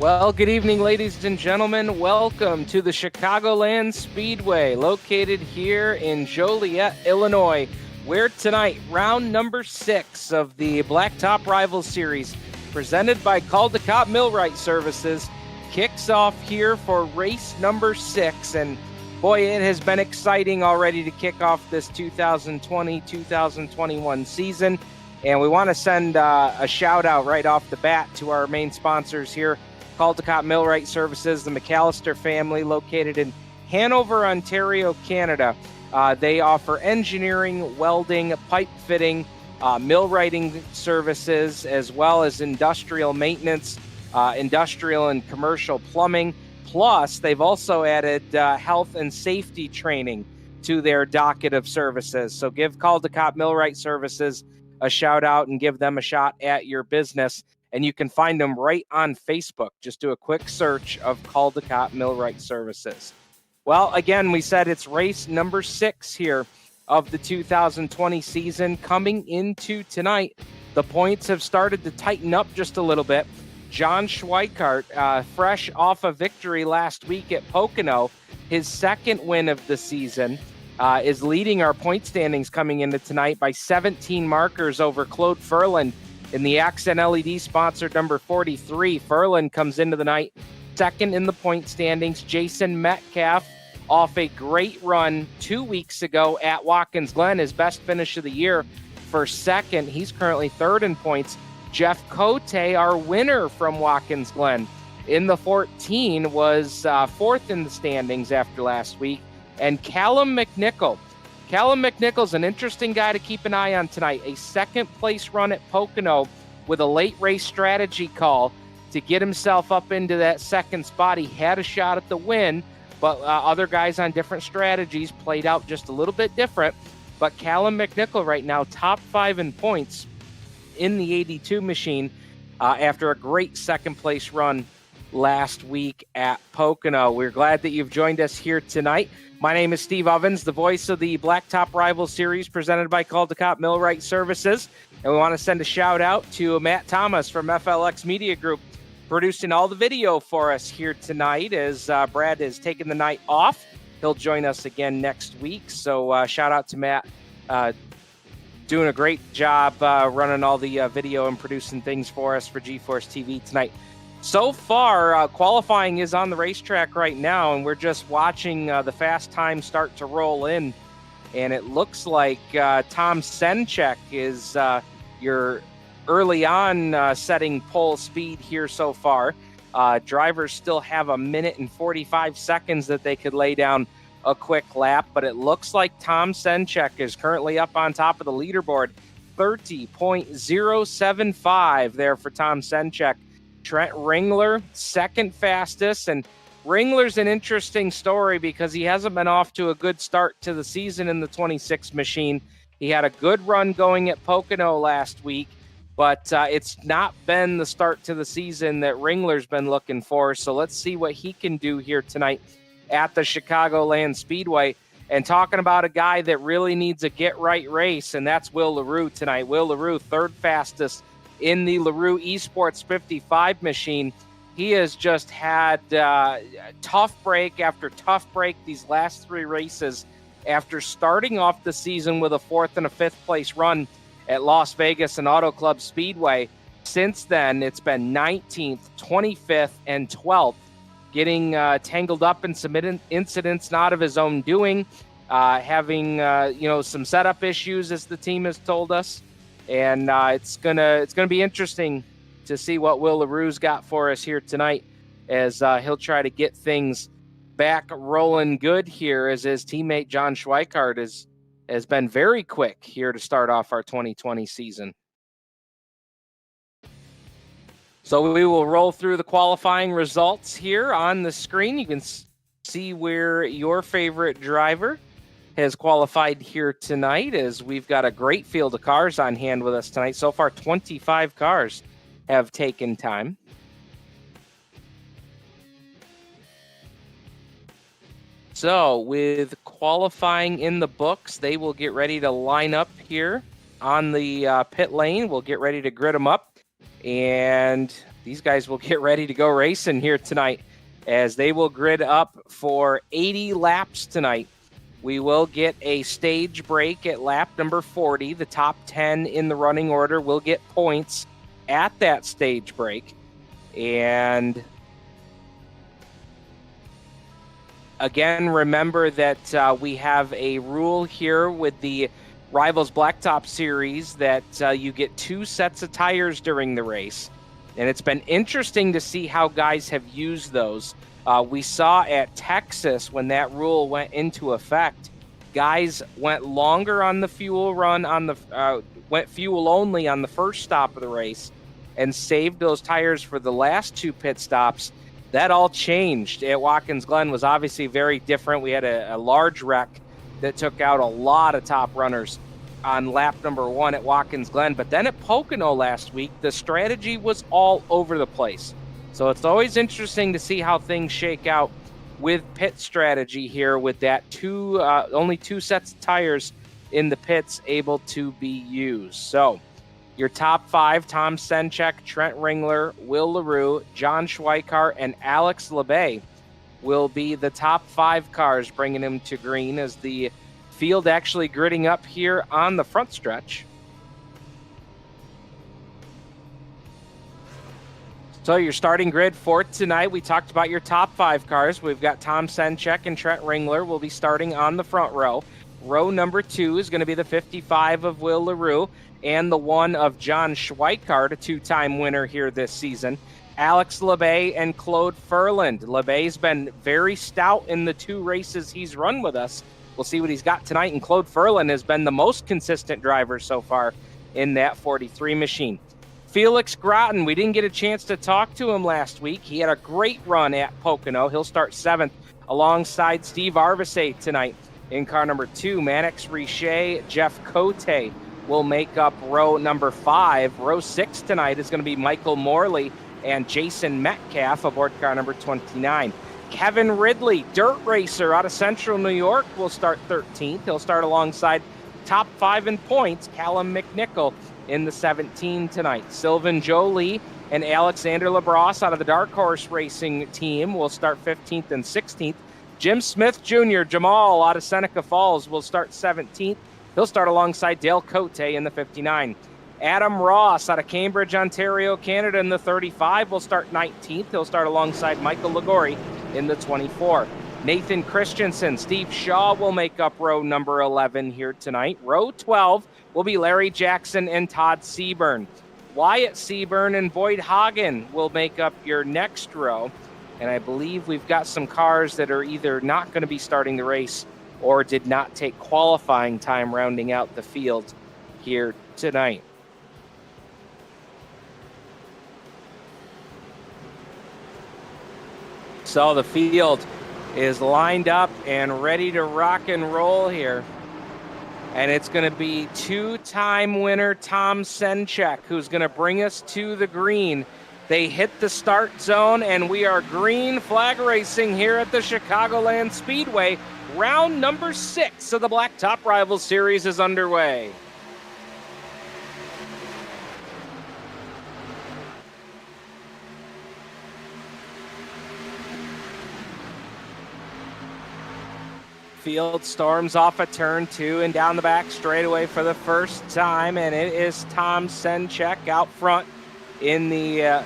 Well, good evening, ladies and gentlemen. Welcome to the Chicagoland Speedway, located here in Joliet, Illinois, where tonight, round number 6 of the Blacktop Rivalz Series, presented by Caldecott Millwright Services, kicks off here for race number 6. And boy, it has been exciting already to kick off this 2020-2021 season. And we want to send a shout out right off the bat to our main sponsors here, Caldecott Millwright Services, the McAllister family, located in Hanover, Ontario, Canada. They offer engineering, welding, pipe fitting, millwrighting services, as well as industrial maintenance, industrial and commercial plumbing. Plus, they've also added health and safety training to their docket of services. So give Caldecott Millwright Services a shout out and give them a shot at your business. And you can find them right on Facebook. Just do a quick search of Caldecott Millwright Services. Well, again, we said it's race number 6 here of the 2020 season. Coming into tonight, the points have started to tighten up just a little bit. John Schweikart, fresh off a victory last week at Pocono, his second win of the season, is leading our point standings coming into tonight by 17 markers over Claude Furlan. In the Accent LED sponsored number 43, Furlan comes into the night second in the point standings. Jason Metcalf, off a great run 2 weeks ago at Watkins Glen, his best finish of the year, for second. He's currently third in points. Jeff Cote, our winner from Watkins Glen, in the 14 was fourth in the standings after last week. And Callum McNichol. Callum McNichol's an interesting guy to keep an eye on tonight. A second place run at Pocono with a late race strategy call to get himself up into that second spot. He had a shot at the win, but other guys on different strategies played out just a little bit different. But Callum McNichol right now, top 5 in points in the 82 machine after a great second place run last week at Pocono. We're glad that you've joined us here tonight. My name is Steve Ovens, the voice of the Blacktop Rivalz Series presented by Caldecott Millwright Services. And we want to send a shout out to Matt Thomas from FLX Media Group, producing all the video for us here tonight as Brad has taken the night off. He'll join us again next week. So shout out to Matt, doing a great job running all the video and producing things for us for GeForce TV tonight. So far, qualifying is on the racetrack right now, and we're just watching the fast time start to roll in. And it looks like Tom Senchek is your early on setting pole speed here so far. Drivers still have a minute and 45 seconds that they could lay down a quick lap, but it looks like Tom Senchek is currently up on top of the leaderboard. 30.075 there for Tom Senchek. Trent Ringler, second fastest, and Ringler's an interesting story because he hasn't been off to a good start to the season in the 26 machine. He had a good run going at Pocono last week, but it's not been the start to the season that Ringler's been looking for. So let's see what he can do here tonight at the Chicagoland Speedway. And talking about a guy that really needs a get-right race, and that's Will LaRue tonight. Will LaRue, third fastest in the LaRue Esports 55 machine. He has just had tough break after tough break these last 3 races after starting off the season with a 4th and a 5th place run at Las Vegas and Auto Club Speedway. Since then, it's been 19th, 25th, and 12th, getting tangled up in some incidents not of his own doing, having some setup issues, as the team has told us. And it's gonna be interesting to see what Will LaRue's got for us here tonight as he'll try to get things back rolling good here, as his teammate John Schweikart has been very quick here to start off our 2020 season. So we will roll through the qualifying results here on the screen. You can see where your favorite driver has qualified here tonight, as we've got a great field of cars on hand with us tonight. So far, 25 cars have taken time. So with qualifying in the books, they will get ready to line up here on the pit lane. We'll get ready to grid them up. And these guys will get ready to go racing here tonight as they will grid up for 80 laps tonight. We will get a stage break at lap number 40. The top 10 in the running order will get points at that stage break. And again, remember that we have a rule here with the Rivalz Blacktop series that you get 2 sets of tires during the race. And it's been interesting to see how guys have used those. We saw at Texas when that rule went into effect, guys went longer on the fuel run, went fuel only on the first stop of the race and saved those tires for the last 2 pit stops. That all changed at Watkins Glen. Was obviously very different. We had a large wreck that took out a lot of top runners on lap number 1 at Watkins Glen. But then at Pocono last week, the strategy was all over the place. So it's always interesting to see how things shake out with pit strategy here with that only 2 sets of tires in the pits able to be used. So your top 5, Tom Senchek, Trent Ringler, Will LaRue, John Schweikart, and Alex LeBay will be the top 5 cars bringing him to green as the field actually gridding up here on the front stretch. So your starting grid for tonight, we talked about your top 5 cars. We've got Tom Senchek and Trent Ringler will be starting on the front row. Row number 2 is going to be the 55 of Will LaRue and the 1 of John Schweikart, a 2-time winner here this season. Alex LeBay and Claude Furland. LeBay's been very stout in the 2 races he's run with us. We'll see what he's got tonight, and Claude Furland has been the most consistent driver so far in that 43 machine. Felix Groton, we didn't get a chance to talk to him last week. He had a great run at Pocono. He'll start 7th alongside Steve Arvesay tonight in car number 2. Mannix Richet, Jeff Cote will make up row number 5. Row 6 tonight is going to be Michael Morley and Jason Metcalf aboard car number 29. Kevin Ridley, dirt racer out of Central New York, will start 13th. He'll start alongside top 5 in points, Callum McNichol, in the 17 tonight. Sylvan Jolie and Alexander Labrosse out of the Dark Horse Racing team will start 15th and 16th. Jim Smith Jr., Jamal out of Seneca Falls, will start 17th. He'll start alongside Dale Cote in the 59. Adam Ross out of Cambridge, Ontario, Canada in the 35 will start 19th. He'll start alongside Michael Ligori in the 24. Nathan Christensen, Steve Shaw will make up row number 11 here tonight. Row 12 will be Larry Jackson and Todd Seaburn. Wyatt Seaburn and Boyd Hagen will make up your next row. And I believe we've got some cars that are either not going to be starting the race or did not take qualifying time rounding out the field here tonight. So the field is lined up and ready to rock and roll here. And it's going to be 2-time winner Tom Senchek who's going to bring us to the green. They hit the start zone, and we are green flag racing here at the Chicagoland Speedway. Round number 6 of the Blacktop Rivalz Series is underway. Field storms off a turn 2 and down the back straightaway for the first time, and it is Tom Senchek out front in the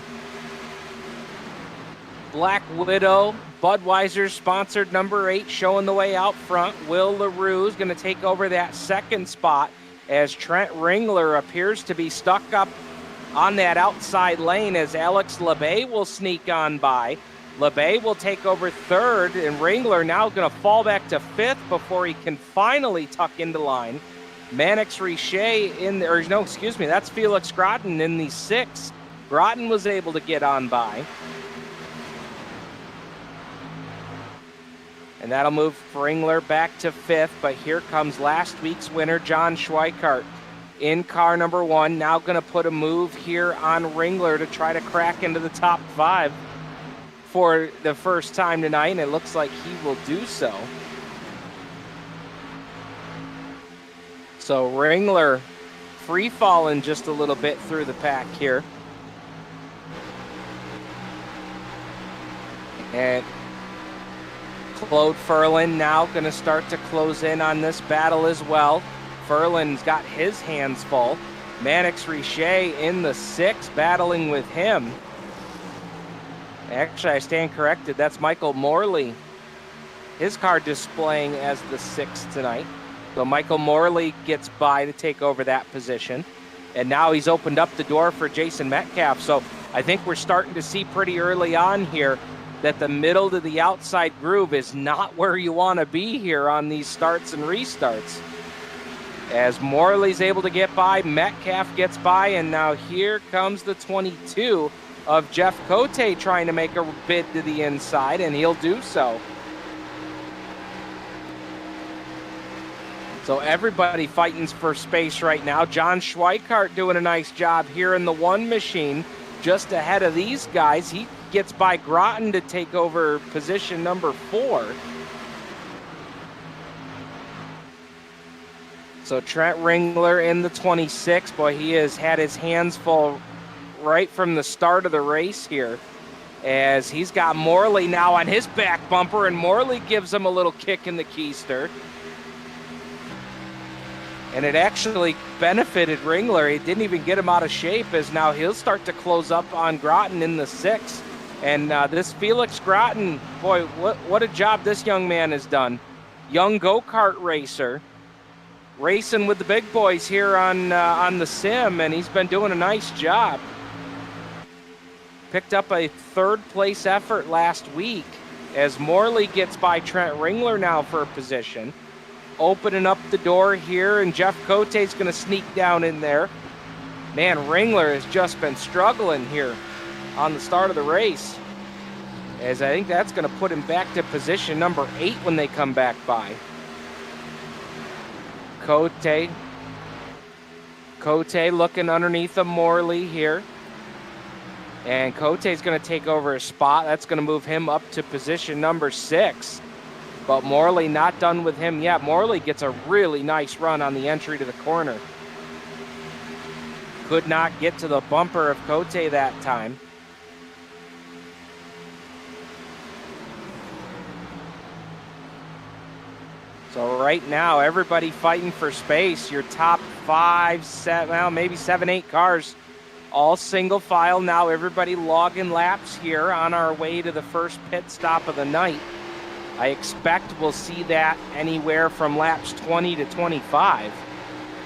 Black Widow Budweiser sponsored number 8, showing the way out front. Will LaRue is going to take over that second spot as Trent Ringler appears to be stuck up on that outside lane as Alex LeBay will sneak on by. LeBay will take over 3rd, and Ringler now going to fall back to 5th before he can finally tuck into line. Mannix Richet that's Felix Groton in the 6th. Groton was able to get on by. And that'll move Ringler back to 5th, but here comes last week's winner, John Schweikart, in car number 1. Now going to put a move here on Ringler to try to crack into the top 5 for the first time tonight, and it looks like he will do so. So Ringler free falling just a little bit through the pack here. And Claude Furlan now going to start to close in on this battle as well. Furlan's got his hands full. Mannix Richey in the 6, battling with him. Actually, I stand corrected. That's Michael Morley. His car displaying as the 6 tonight. So Michael Morley gets by to take over that position. And now he's opened up the door for Jason Metcalf. So I think we're starting to see pretty early on here that the middle to the outside groove is not where you want to be here on these starts and restarts. As Morley's able to get by, Metcalf gets by, and now here comes the 22 of Jeff Cote trying to make a bid to the inside, and he'll do so. So everybody fighting for space right now. John Schweikart doing a nice job here in the 1 machine, just ahead of these guys. He gets by Groton to take over position number 4. So Trent Ringler in the 26. Boy, he has had his hands full right from the start of the race here, as he's got Morley now on his back bumper, and Morley gives him a little kick in the keister. And it actually benefited Ringler. He didn't even get him out of shape, as now he'll start to close up on Groton in the 6. And this Felix Groton, boy, what a job this young man has done. Young go-kart racer, racing with the big boys here on the sim, and he's been doing a nice job. Picked up a 3rd place effort last week, as Morley gets by Trent Ringler now for a position. Opening up the door here, and Jeff Cote's going to sneak down in there. Man, Ringler has just been struggling here on the start of the race, as I think that's going to put him back to position number 8 when they come back by. Cote looking underneath of Morley here. And Cote's going to take over a spot. That's going to move him up to position number 6. But Morley not done with him yet. Morley gets a really nice run on the entry to the corner. Could not get to the bumper of Cote that time. So right now, everybody fighting for space. Your top 5, 7, well, maybe 7, 8 cars, all single file now. Everybody logging laps here on our way to the first pit stop of the night. I expect we'll see that anywhere from laps 20 to 25.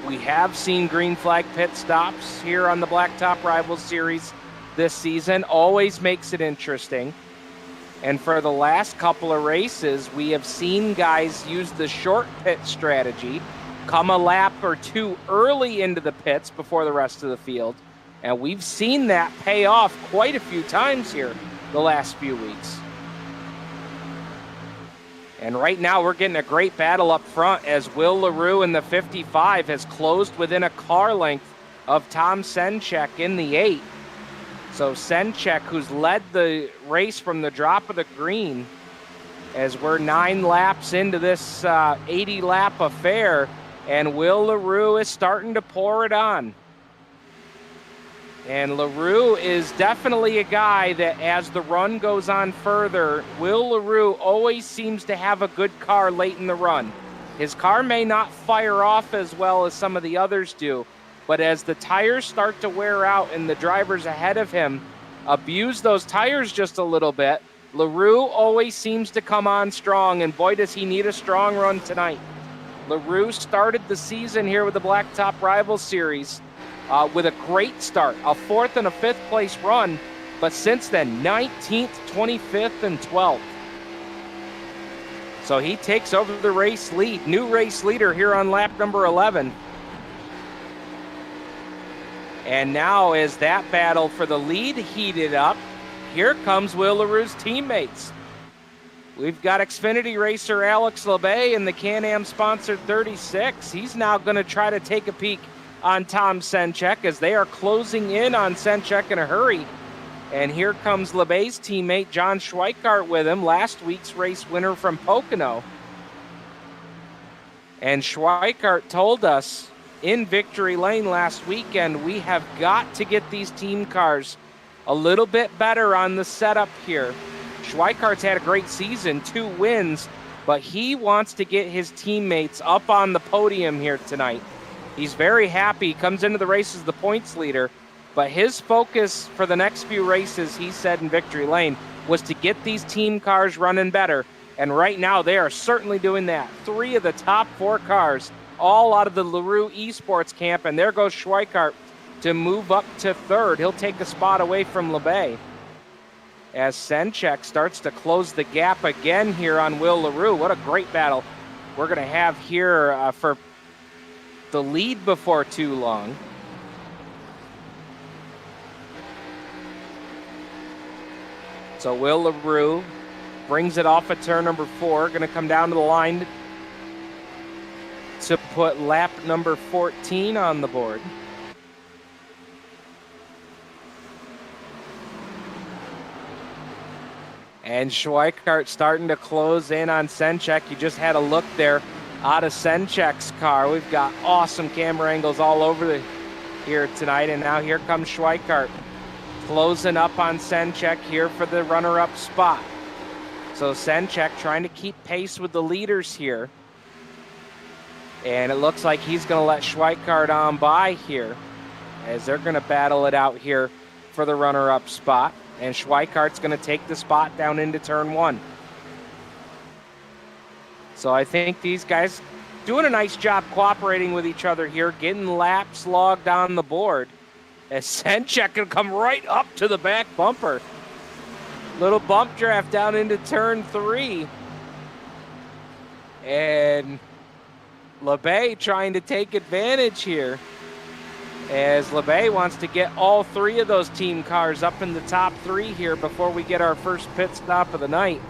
We have seen green flag pit stops here on the Blacktop Rivalz Series this season. Always makes it interesting. And for the last couple of races, we have seen guys use the short pit strategy, come a lap or 2 early into the pits before the rest of the field. And we've seen that pay off quite a few times here the last few weeks. And right now we're getting a great battle up front, as Will LaRue in the 55 has closed within a car length of Tom Senchek in the 8. So Senchek, who's led the race from the drop of the green, as we're 9 laps into this 80-lap affair, and Will LaRue is starting to pour it on. And LaRue is definitely a guy that, as the run goes on further, Will LaRue always seems to have a good car late in the run. His car may not fire off as well as some of the others do, but as the tires start to wear out and the drivers ahead of him abuse those tires just a little bit, LaRue always seems to come on strong, and boy, does he need a strong run tonight. LaRue started the season here with the Blacktop Rivalz Series with a great start, a 4th and a 5th place run, but since then, 19th, 25th, and 12th. So he takes over the race lead, new race leader here on lap number 11. And now as that battle for the lead heated up, here comes Will LaRue's teammates. We've got Xfinity racer Alex LeBay in the Can-Am sponsored 36. He's now going to try to take a peek on Tom Senchek, as they are closing in on Senchek in a hurry. And here comes LeBay's teammate John Schweikart with him, last week's race winner from Pocono. And Schweikart told us in Victory Lane last weekend, we have got to get these team cars a little bit better on the setup here. Schweikart's had a great season, 2 wins, but he wants to get his teammates up on the podium here tonight. He's very happy, comes into the race as the points leader, but his focus for the next few races, he said in Victory Lane, was to get these team cars running better. And right now they are certainly doing that. 3 of the top 4 cars, all out of the LaRue Esports camp, and there goes Schweikart to move up to 3rd. He'll take a spot away from LeBay as Senchek starts to close the gap again here on Will LaRue. What a great battle we're going to have here for the lead before too long. So Will LaRue brings it off at turn number 4, going to come down to the line to put lap number 14 on the board. And Schweikart starting to close in on Senchek. You just had a look there out of Senchek's car. We've got awesome camera angles all over here tonight. And now here comes Schweikart closing up on Senchek here for the runner-up spot. So Senchek trying to keep pace with the leaders here. And it looks like he's going to let Schweikart on by here as they're going to battle it out here for the runner-up spot. And Schweikart's going to take the spot down into turn 1. So I think these guys doing a nice job cooperating with each other here, getting laps logged on the board. As Senchek can come right up to the back bumper. Little bump draft down into turn 3. And LeBay trying to take advantage here, as LeBay wants to get all 3 of those team cars up in the top 3 here before we get our first pit stop of the night.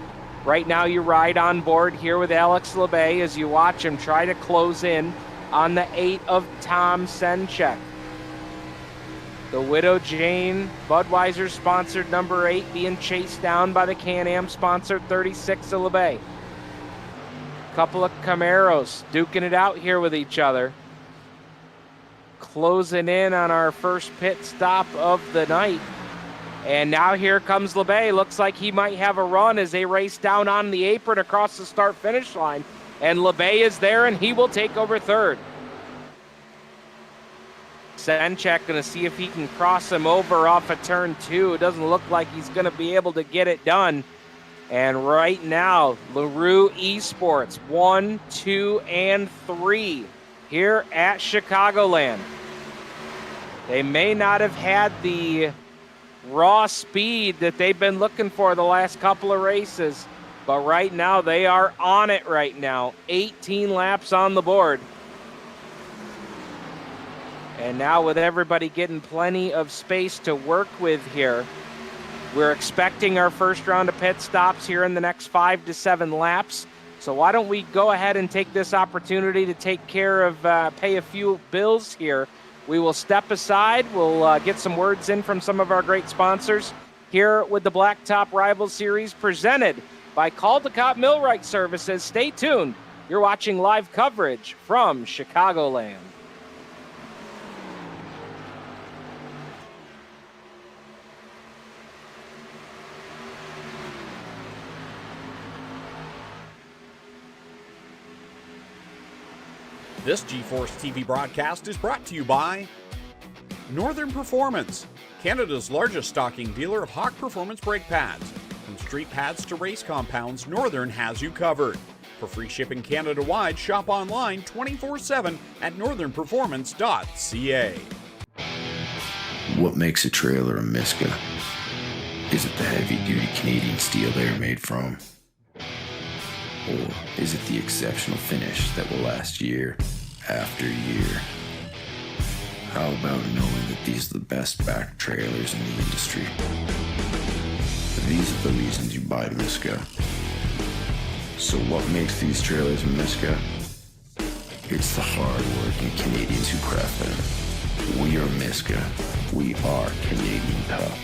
Right now you ride on board here with Alex LeBay as you watch him try to close in on the 8 of Tom Senchek. The Widow Jane Budweiser sponsored number 8 being chased down by the Can-Am sponsored 36 of LeBay. Couple of Camaros duking it out here with each other. Closing in on our first pit stop of the night. And now here comes LeBay. Looks like he might have a run as they race down on the apron across the start-finish line. And LeBay is there, and he will take over 3rd. Senchek going to see if he can cross him over off of turn 2. It doesn't look like he's going to be able to get it done. And right now, LaRue Esports 1, 2, and 3 here at Chicagoland. They may not have had the raw speed that they've been looking for the last couple of races, but right now they are on it right now. 18 laps on the board. And now with everybody getting plenty of space to work with here, we're expecting our first round of pit stops here in the next 5 to 7 laps. So why don't we go ahead and take this opportunity to take care of, pay a few bills here. We will step aside. We'll get some words in from some of our great sponsors here with the Blacktop Rivalz Series presented by Caldecott Millwright Services. Stay tuned. You're watching live coverage from Chicagoland. This GeForce TV broadcast is brought to you by Northern Performance, Canada's largest stocking dealer of Hawk Performance brake pads. From street pads to race compounds, Northern has you covered. For free shipping Canada-wide, shop online 24/7 at northernperformance.ca. What makes a trailer a Miska? Is it the heavy-duty Canadian steel they are made from? Or is it the exceptional finish that will last year after year? How about knowing that these are the best back trailers in the industry? These are the reasons you buy Miska. So what makes these trailers a Miska? It's the hard-working Canadians who craft them. We are Miska. We are Canadian tough.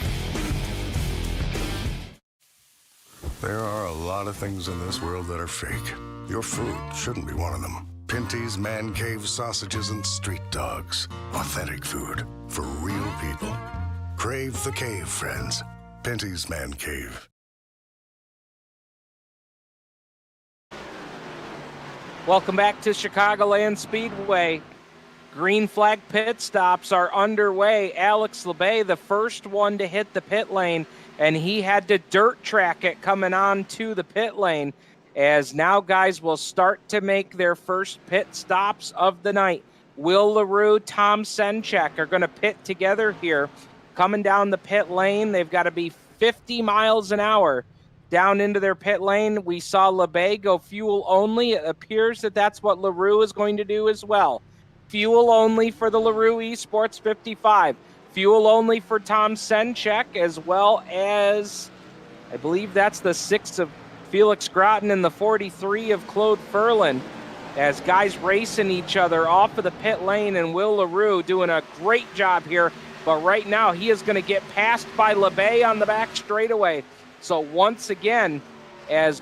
There are a lot of things in this world that are fake. Your food shouldn't be one of them. Pinty's Man Cave sausages and street dogs. Authentic food for real people. Crave the cave, friends. Pinty's Man Cave. Welcome back to Chicagoland Speedway. Green flag pit stops are underway. Alex LeBay, the first one to hit the pit lane, and he had to dirt track it coming on to the pit lane, as now guys will start to make their first pit stops of the night. Will LaRue, Tom Senchek are going to pit together here. Coming down the pit lane, they've got to be 50 miles an hour down into their pit lane. We saw LeBay go fuel only. It appears that that's what LaRue is going to do as well. Fuel only for the LaRue Esports 55. Fuel only for Tom Senchek, as well as, I believe that's the 6 of Felix Groton and the 43 of Claude Ferlin, as guys racing each other off of the pit lane, and Will LaRue doing a great job here. But right now he is going to get passed by LeBay on the back straightaway. So once again, as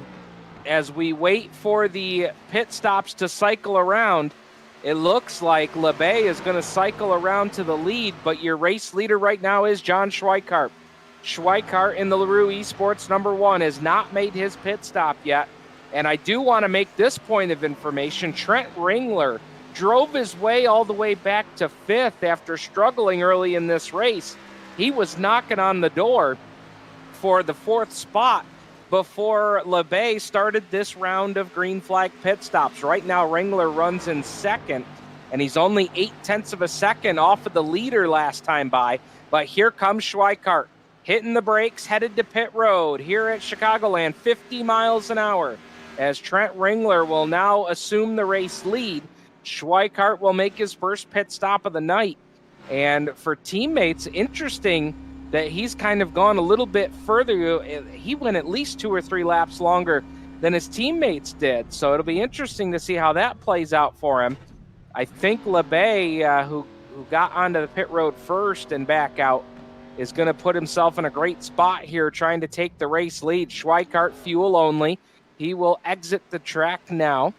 we wait for the pit stops to cycle around, it looks like LeBay is going to cycle around to the lead, but your race leader right now is John Schweikart. Schweikart in the LaRue Esports #1 has not made his pit stop yet. And I do want to make this point of information. Trent Ringler drove his way all the way back to 5th after struggling early in this race. He was knocking on the door for the 4th spot before LeBay started this round of green flag pit stops. Right now, Ringler runs in 2nd, and he's only 0.8 of a second off of the leader last time by. But here comes Schweikart, hitting the brakes, headed to pit road here at Chicagoland, 50 miles an hour. As Trent Ringler will now assume the race lead, Schweikart will make his first pit stop of the night. And for teammates, interesting that he's kind of gone a little bit further. He went at least 2 or 3 laps longer than his teammates did. So it'll be interesting to see how that plays out for him. I think LeBay, who got onto the pit road first and back out, is going to put himself in a great spot here trying to take the race lead. Schweikart fuel only. He will exit the track now.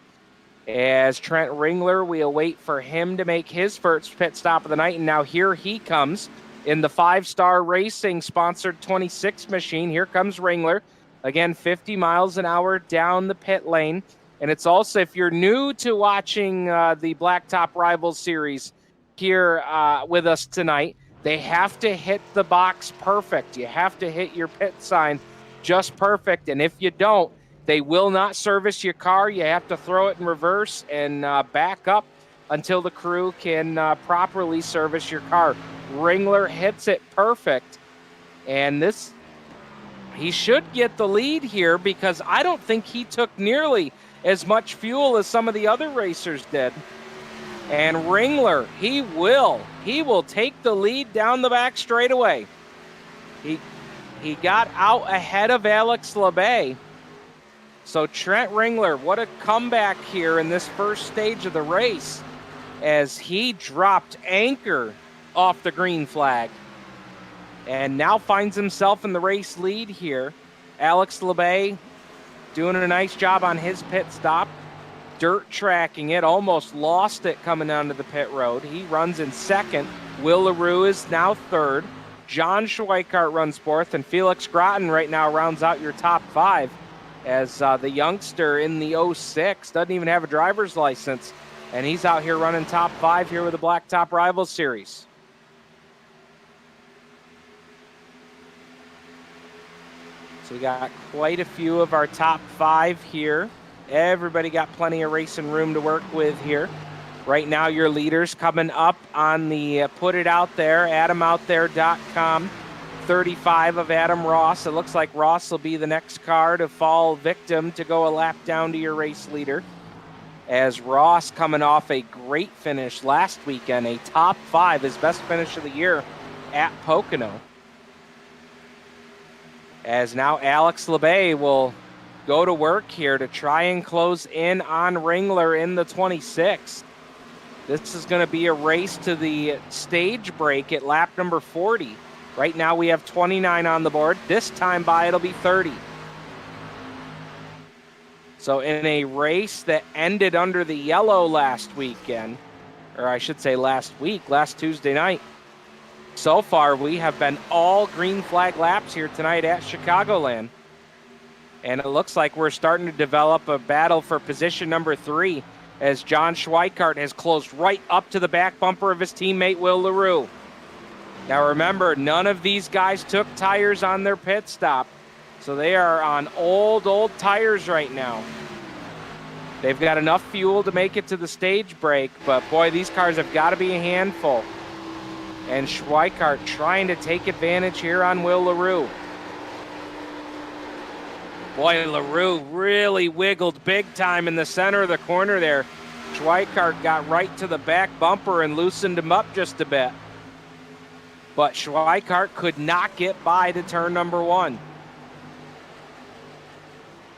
As Trent Ringler, we'll wait for him to make his first pit stop of the night. And now here he comes in the 5-Star Racing sponsored 26 machine. Here comes Ringler. Again, 50 miles an hour down the pit lane. And it's also, if you're new to watching the Blacktop Rivalz series here with us tonight, they have to hit the box perfect. You have to hit your pit sign just perfect. And if you don't, they will not service your car. You have to throw it in reverse and back up until the crew can properly service your car. Ringler hits it perfect. And he should get the lead here, because I don't think he took nearly as much fuel as some of the other racers did. And Ringler, he will take the lead down the back straightaway. He got out ahead of Alex LeBay. So Trent Ringler, what a comeback here in this first stage of the race, as he dropped anchor off the green flag and now finds himself in the race lead here. Alex LeBay doing a nice job on his pit stop, dirt tracking it, almost lost it coming down to the pit road. He runs in 2nd. Will LaRue is now 3rd. John Schweikart runs 4th, and Felix Groton right now rounds out your top 5, as the youngster in the 06 doesn't even have a driver's license, and he's out here running top 5 here with the Blacktop Rivalz series. So we got quite a few of our top 5 here. Everybody got plenty of racing room to work with here. Right now, your leaders coming up on the Put It Out There, AdamOutThere.com. 35 of Adam Ross. It looks like Ross will be the next car to fall victim to go a lap down to your race leader, as Ross, coming off a great finish last weekend, a top 5, his best finish of the year at Pocono. As now Alex LeBay will go to work here to try and close in on Ringler in the 26. This is going to be a race to the stage break at lap number 40. Right now we have 29 on the board. This time by it'll be 30. So in a race that ended under the yellow last weekend, or I should say last Tuesday night, so far we have been all green flag laps here tonight at Chicagoland. And it looks like we're starting to develop a battle for position number 3 as John Schweikart has closed right up to the back bumper of his teammate Will LaRue. Now remember, none of these guys took tires on their pit stop, so they are on old tires right now. They've got enough fuel to make it to the stage break, but boy, these cars have got to be a handful. And Schweikart trying to take advantage here on Will LaRue. Boy, LaRue really wiggled big time in the center of the corner there. Schweikart got right to the back bumper and loosened him up just a bit. But Schweikart could not get by to turn number 1.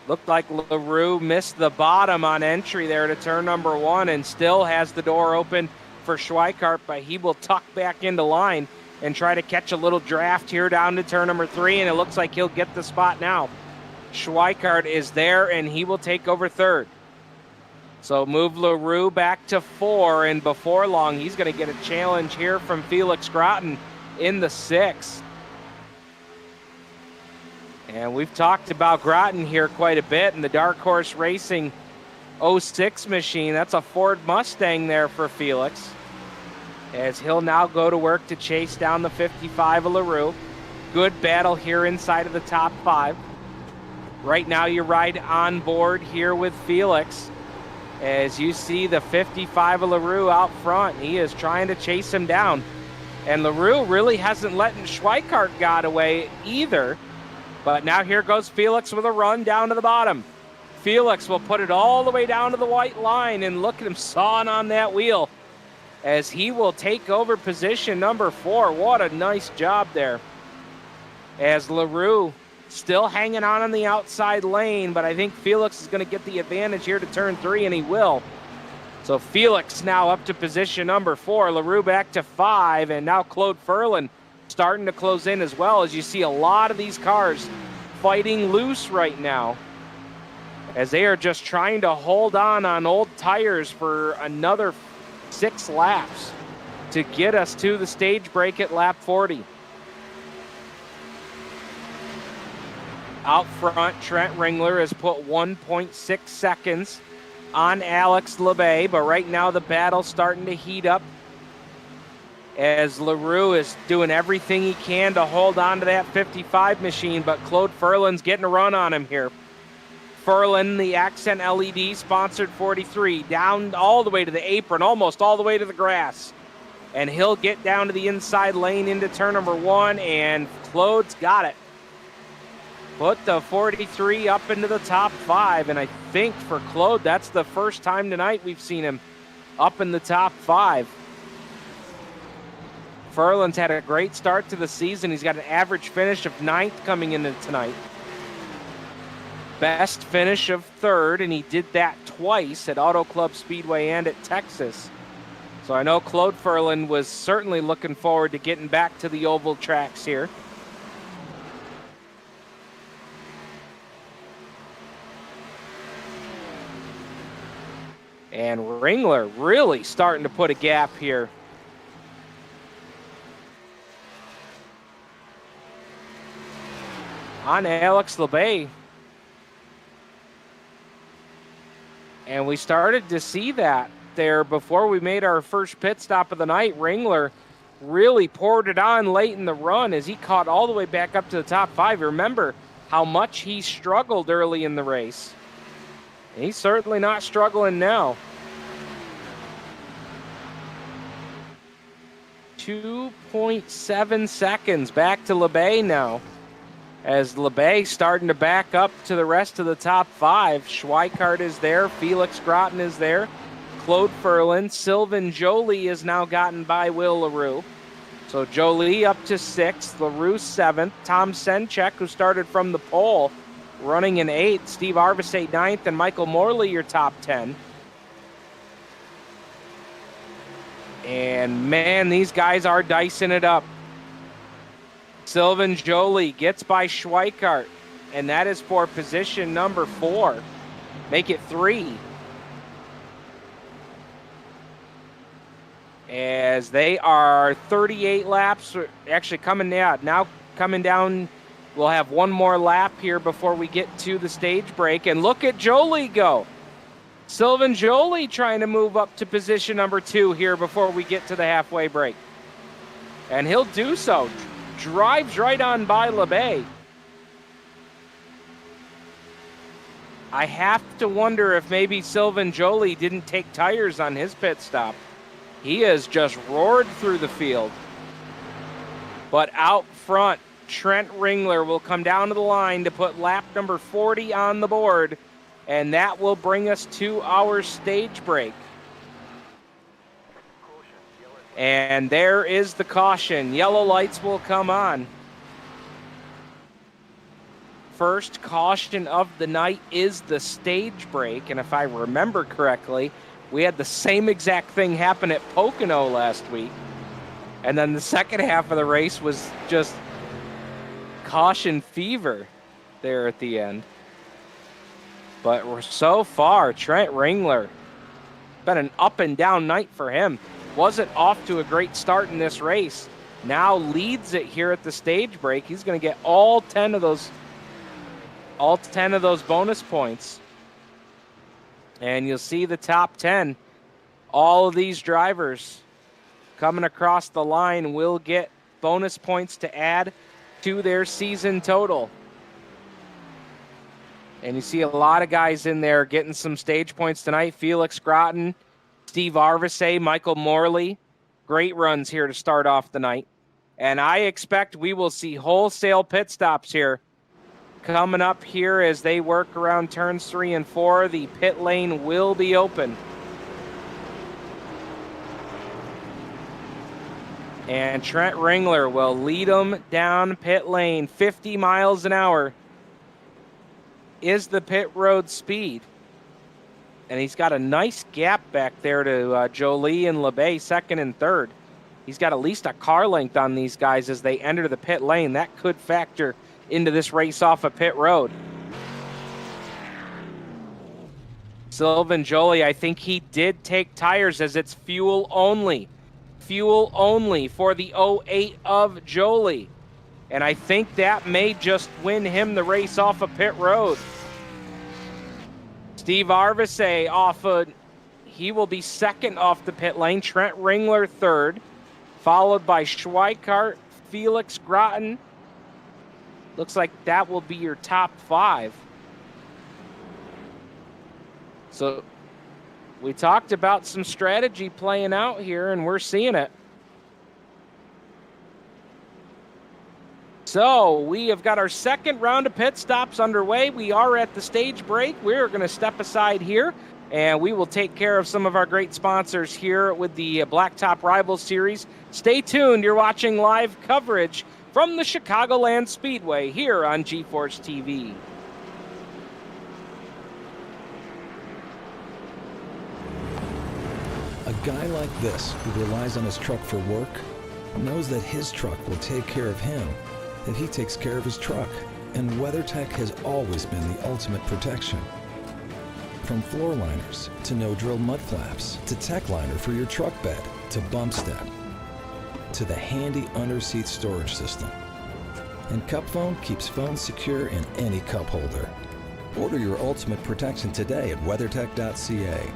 Looked like LaRue missed the bottom on entry there to turn number 1 and still has the door open for Schweikart, but he will tuck back into line and try to catch a little draft here down to turn number 3, and it looks like he'll get the spot now. Schweikart is there, and he will take over 3rd. So move LaRue back to 4, and before long, he's going to get a challenge here from Felix Groton in the 6th. And we've talked about Groton here quite a bit in the Dark Horse Racing 06 machine. That's a Ford Mustang there for Felix, as he'll now go to work to chase down the 55 of LaRue. Good battle here inside of the top 5. Right now you ride on board here with Felix as you see the 55 of LaRue out front. He is trying to chase him down. And LaRue really hasn't let Schweikart got away either. But now here goes Felix with a run down to the bottom. Felix will put it all the way down to the white line, and look at him sawing on that wheel as he will take over position number 4. What a nice job there. As LaRue still hanging on the outside lane, but I think Felix is going to get the advantage here to turn 3, and he will. So Felix now up to position number 4, LaRue back to 5, and now Claude Ferlin starting to close in as well, as you see a lot of these cars fighting loose right now, as they are just trying to hold on old tires for another 6 laps to get us to the stage break at lap 40. Out front, Trent Ringler has put 1.6 seconds on Alex LeBay, but right now the battle's starting to heat up as LaRue is doing everything he can to hold on to that 55 machine, but Claude Ferlin's getting a run on him here. Ferlin, the Accent LED sponsored 43, down all the way to the apron, almost all the way to the grass. And he'll get down to the inside lane into turn number 1, and Claude's got it. Put the 43 up into the top 5, and I think for Claude, that's the first time tonight we've seen him up in the top 5. Ferlin's had a great start to the season. He's got an average finish of 9th coming into tonight. Best finish of 3rd, and he did that twice at Auto Club Speedway and at Texas. So I know Claude Ferlin was certainly looking forward to getting back to the oval tracks here. And Ringler really starting to put a gap here. On Alex LeBay. And we started to see that there before we made our first pit stop of the night. Ringler really poured it on late in the run as he caught all the way back up to the top 5. Remember how much he struggled early in the race. And he's certainly not struggling now. 2.7 seconds back to LeBay now, as LeBay starting to back up to the rest of the top 5. Schweikart is there. Felix Groton is there. Claude Ferlin. Sylvain Joly has now gotten by Will LaRue. So Joly up to 6th. LaRue 7th. Tom Senchek, who started from the pole, running in 8th. Steve Arvesate 9th. And Michael Morley, your top 10. And man, these guys are dicing it up. Sylvain Joly gets by Schweikart, and that is for position number 4. Make it 3. As they are 38 laps, actually coming out now, coming down We'll have one more lap here before we get to the stage break. And look at Jolie go. Sylvain Jolie trying to move up to position number 2 here before we get to the halfway break. And he'll do so. Drives right on by LeBay. I have to wonder if maybe Sylvain Jolie didn't take tires on his pit stop. He has just roared through the field. But out front, Trent Ringler will come down to the line to put lap number 40 on the board, and that will bring us to our stage break. And there is the caution. Yellow lights will come on. First caution of the night is the stage break, and if I remember correctly, we had the same exact thing happen at Pocono last week. And then the second half of the race was just caution fever there at the end. But so far, Trent Ringler, been an up and down night for him. Wasn't off to a great start in this race. Now leads it here at the stage break. He's going to get all 10 of those bonus points. And you'll see the top 10. All of these drivers coming across the line will get bonus points to add to their season total. And you see a lot of guys in there getting some stage points tonight. Felix Groton, Steve Arvise, Michael Morley. Great runs here to start off the night. And I expect we will see wholesale pit stops here coming up here as they work around turns 3 and 4. The pit lane will be open. And Trent Ringler will lead them down pit lane. 50 miles an hour is the pit road speed. And he's got a nice gap back there to Jolie and LeBay, second and third. He's got at least a car length on these guys as they enter the pit lane. That could factor into this race off of pit road. Sylvain Jolie, I think he did take tires as it's fuel only. Fuel only for the 08 of Jolie. And I think that may just win him the race off of pit road. Steve Arvise he will be second off the pit lane. Trent Ringler third, followed by Schweikart, Felix Groton. Looks like that will be your top 5. So we talked about some strategy playing out here, and we're seeing it. So we have got our second round of pit stops underway. We are at the stage break. We're going to step aside here, and we will take care of some of our great sponsors here with the Blacktop Rivalz Series. Stay tuned. You're watching live coverage from the Chicagoland Speedway here on GeForce TV. A guy like this, who relies on his truck for work, knows that his truck will take care of him if he takes care of his truck. And WeatherTech has always been the ultimate protection. From floor liners to no-drill mud flaps to tech liner for your truck bed to bump step to the handy under-seat storage system. And Cup Phone keeps phones secure in any cup holder. Order your ultimate protection today at WeatherTech.ca.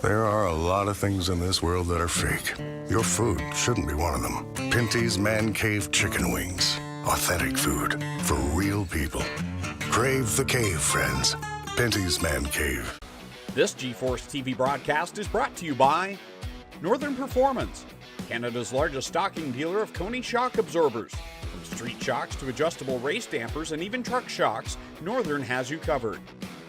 There are a lot of things in this world that are fake. Your food shouldn't be one of them. Pinty's Man Cave Chicken Wings. Authentic food for real people. Crave the cave, friends. Pinty's Man Cave. This GeForce TV broadcast is brought to you by Northern Performance, Canada's largest stocking dealer of Koni shock absorbers. From street shocks to adjustable race dampers and even truck shocks, Northern has you covered.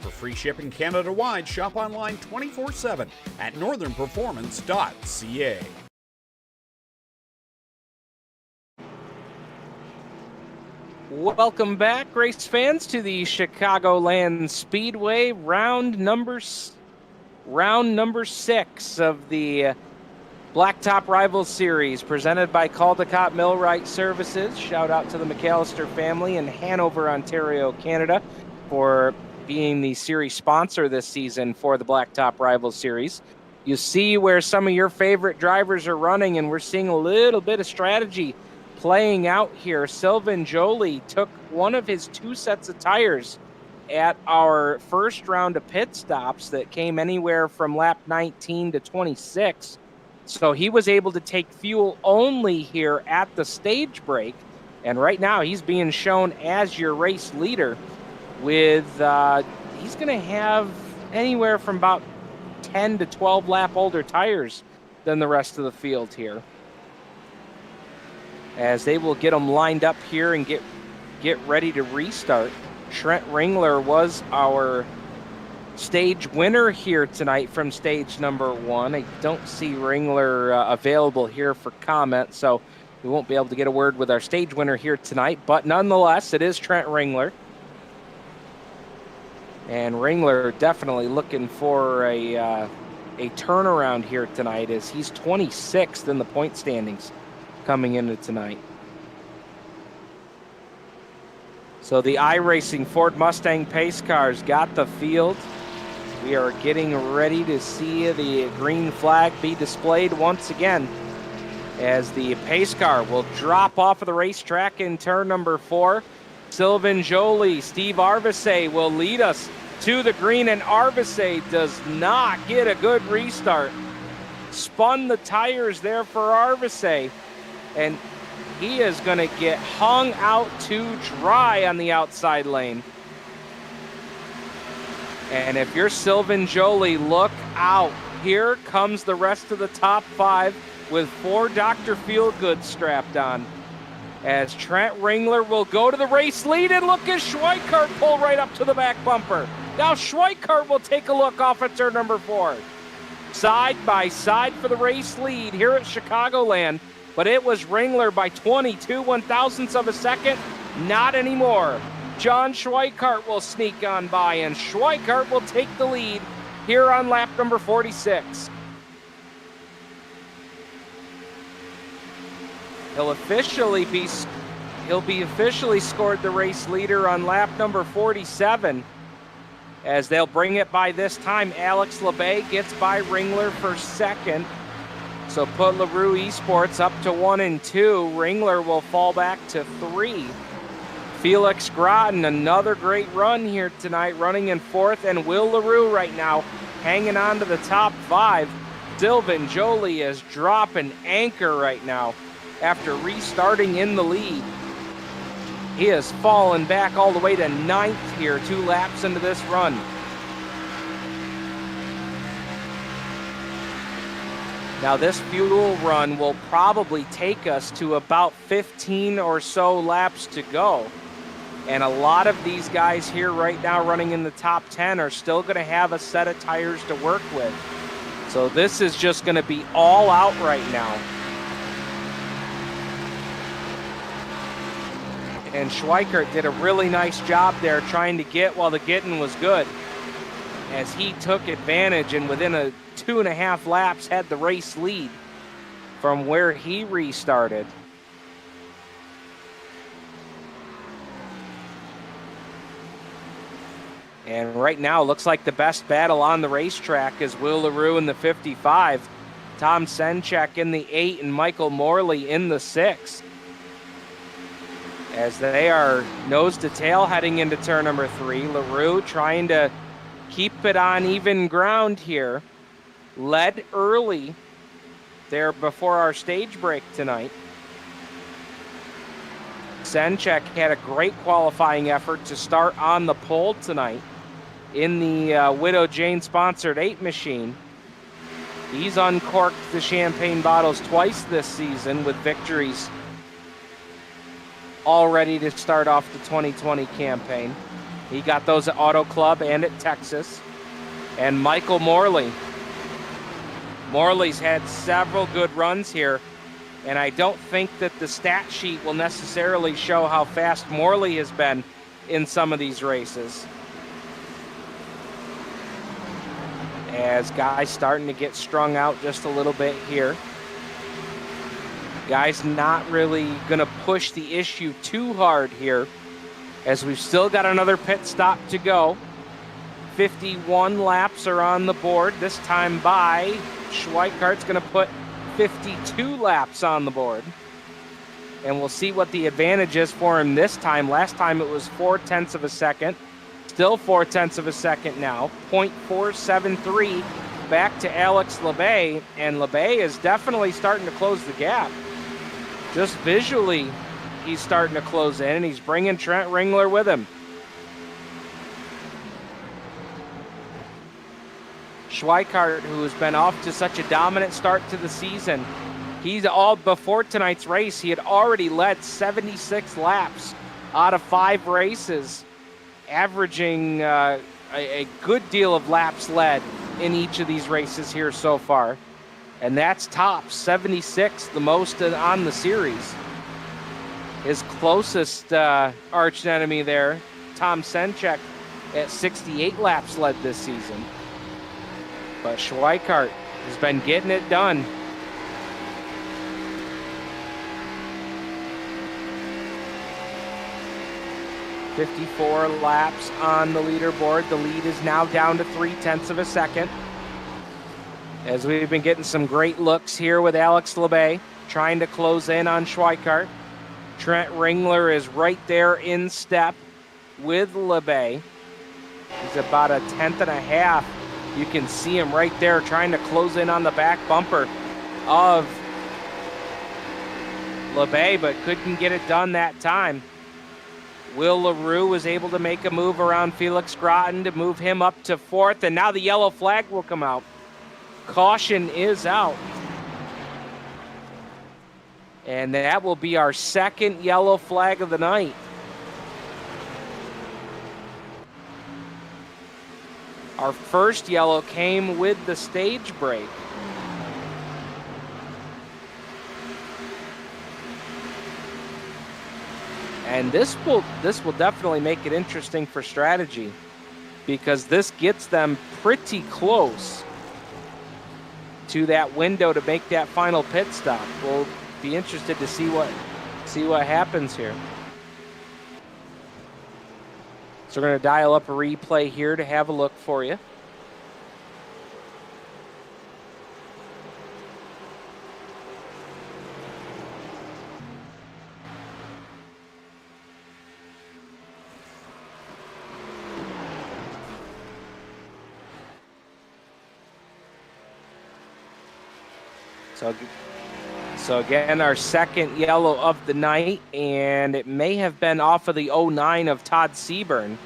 For free shipping Canada-wide, shop online 24/7 at northernperformance.ca. Welcome back, race fans, to the Chicagoland Speedway round number 6 of the Blacktop Rivalz Series, presented by Caldecott Millwright Services. Shout out to the McAllister family in Hanover, Ontario, Canada, for being the series sponsor this season for the Blacktop Rivalz Series. You see where some of your favorite drivers are running, and we're seeing a little bit of strategy playing out here. Sylvan Jolie took one of his 2 sets of tires at our first round of pit stops that came anywhere from lap 19 to 26. So he was able to take fuel only here at the stage break. And right now he's being shown as your race leader with, he's going to have anywhere from about 10 to 12 lap older tires than the rest of the field here, as they will get them lined up here and get ready to restart. Trent Ringler was our stage winner here tonight from stage number 1. I don't see Ringler available here for comment, so we won't be able to get a word with our stage winner here tonight, but nonetheless, it is Trent Ringler. And Ringler definitely looking for a turnaround here tonight, as he's 26th in the point standings coming into tonight. So the iRacing Ford Mustang pace cars got the field. We are getting ready to see the green flag be displayed once again, as the pace car will drop off of the racetrack in turn number 4. Sylvan Jolie, Steve Arvesay will lead us to the green, and Arvesay does not get a good restart. Spun the tires there for Arvesay, and he is going to get hung out to dry on the outside lane. And if you're Sylvan Jolie, look out. Here comes the rest of the top 5 with 4 Dr. Feelgood strapped on, as Trent Ringler will go to the race lead, and look at Schweikart pull right up to the back bumper. Now Schweikart will take a look off at turn number 4. Side by side for the race lead here at Chicagoland, but it was Ringler by 22 1/1000ths of a second. Not anymore. John Schweikart will sneak on by, and Schweikart will take the lead here on lap number 46. He'll be officially scored the race leader on lap number 47, as they'll bring it by this time. Alex LeBay gets by Ringler for second. So put LaRue Esports up to 1 and 2. Ringler will fall back to 3. Felix Groton, another great run here tonight, running in 4th, and Will LaRue right now hanging on to the top 5. Sylvan Jolie is dropping anchor right now after restarting in the lead. He has fallen back all the way to 9th here, 2 laps into this run. Now this fuel run will probably take us to about 15 or so laps to go. And a lot of these guys here right now running in the top 10 are still going to have a set of tires to work with. So this is just going to be all out right now. And Schweikart did a really nice job there trying to get while the getting was good, as he took advantage and within a 2.5 laps had the race lead from where he restarted. And right now, it looks like the best battle on the racetrack is Will LaRue in the 55, Tom Senchek in the 8, and Michael Morley in the 6. As they are nose to tail heading into turn number 3. LaRue trying to keep it on even ground here. Led early there before our stage break tonight. Senchek had a great qualifying effort to start on the pole tonight in the Widow Jane sponsored 8 machine. He's uncorked the champagne bottles twice this season with victories all ready to start off the 2020 campaign. He got those at Auto Club and at Texas. And Michael Morley. Morley's had several good runs here, and I don't think that the stat sheet will necessarily show how fast Morley has been in some of these races. As guys starting to get strung out just a little bit here. Guys not really going to push the issue too hard here, as we've still got another pit stop to go. 51 laps are on the board, this time by Schweikart's going to put 52 laps on the board. and we'll see what the advantage is for him this time. Last time it was 0.4 of a second. Still 0.4 of a second now. 0.473 back to Alex LeBay, and LeBay is definitely starting to close the gap. Just visually, he's starting to close in, and he's bringing Trent Ringler with him. Schweikart, who has been off to such a dominant start to the season, he's all before tonight's race, he had already led 76 laps out of 5 races, averaging a good deal of laps led in each of these races here so far. And that's top 76, the most on the series. His closest arch enemy there, Tom Senchek, at 68 laps led this season. But Schweikart has been getting it done. "54 laps on the leaderboard. The lead is now down to 0.3 of a second. As we've been getting some great looks here with Alex LeBay, trying to close in on Schweikart. Trent Ringler is right there in step with LeBay. He's about 1.5 tenths. You can see him right there trying to close in on the back bumper of LeBay, but couldn't get it done that time. Will LaRue was able to make a move around Felix Groton to move him up to 4th, and now the yellow flag will come out. Caution is out. And that will be our second yellow flag of the night. Our first yellow came with the stage break. And this will definitely make it interesting for strategy, because this gets them pretty close to that window to make that final pit stop. We'll be interested to see what happens here. So we're going to dial up a replay here to have a look for you. So again, our second yellow of the night, and it may have been off of the 09 of Todd Seaburn,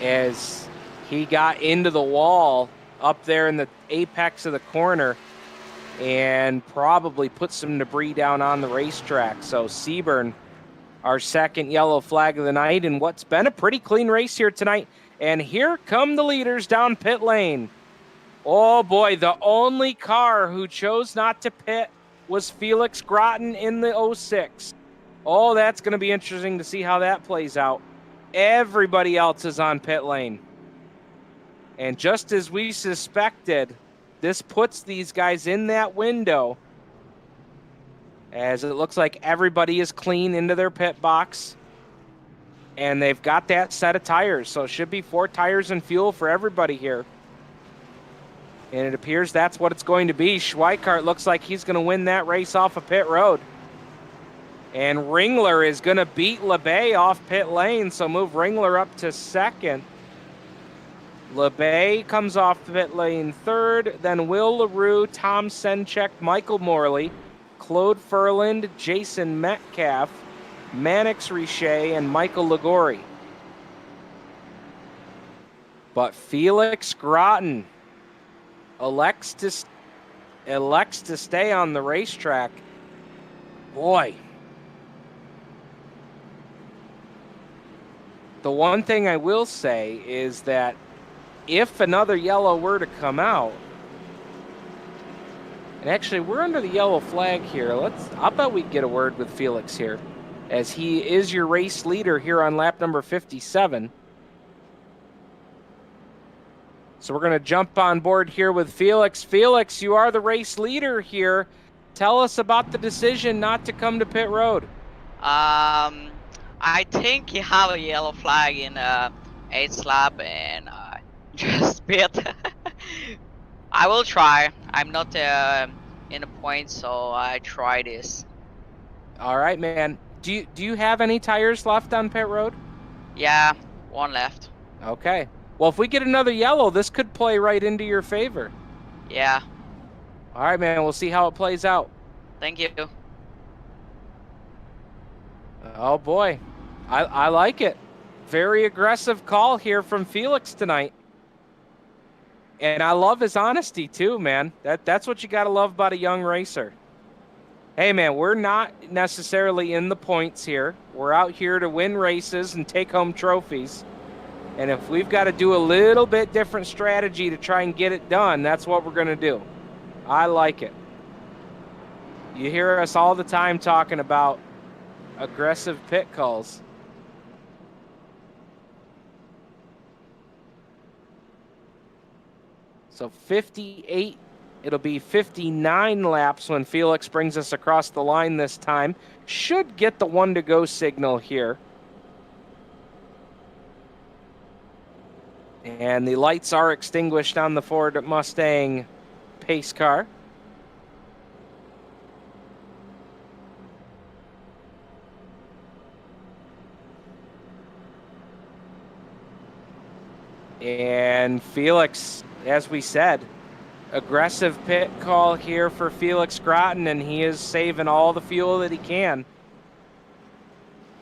as he got into the wall up there in the apex of the corner and probably put some debris down on the racetrack. So Seaburn, our second yellow flag of the night, and what's been a pretty clean race here tonight. And here come the leaders down pit lane. Oh boy, the only car who chose not to pit was Felix Groton in the 06. Oh, that's going to be interesting to see how that plays out. Everybody else is on pit lane. And just as we suspected, this puts these guys in that window, as it looks like everybody is clean into their pit box. And they've got that set of tires, so it should be 4 tires and fuel for everybody here. And it appears that's what it's going to be. Schweikart looks like he's going to win that race off of pit road. And Ringler is going to beat LeBay off pit lane, so move Ringler up to 2nd. LeBay comes off pit lane 3rd, then Will LaRue, Tom Senchek, Michael Morley, Claude Furland, Jason Metcalf, Mannix Richet, and Michael Ligori. But Felix Groton elects to stay on the racetrack. Boy. The one thing I will say is that if another yellow were to come out, and actually we're under the yellow flag here, I'll bet we get a word with Felix here, as he is your race leader here on lap number 57. So we're going to jump on board here with Felix. Felix, you are the race leader here. Tell us about the decision not to come to pit road. I think you have a yellow flag in 8th lap, and just pit. I will try. I'm not in a point, so I try this. All right, man. Do you have any tires left on pit road? Yeah, one left. Okay. Well, if we get another yellow, this could play right into your favor. Yeah, All right, man. We'll see how it plays out. thank you. Oh, boy. I like it. Very aggressive call here from Felix tonight. And I love his honesty, too, man. That's what you got to love about a young racer. Hey, man, we're not necessarily in the points here. We're out here to win races and take home trophies. And if we've got to do a little bit different strategy to try and get it done, that's what we're going to do. I like it. You hear us all the time talking about aggressive pit calls. So 58, it'll be 59 laps when Felix brings us across the line this time. Should get the 1 to go signal here. And the lights are extinguished on the Ford Mustang pace car. And Felix, as we said, aggressive pit call here for Felix Groton, and he is saving all the fuel that he can.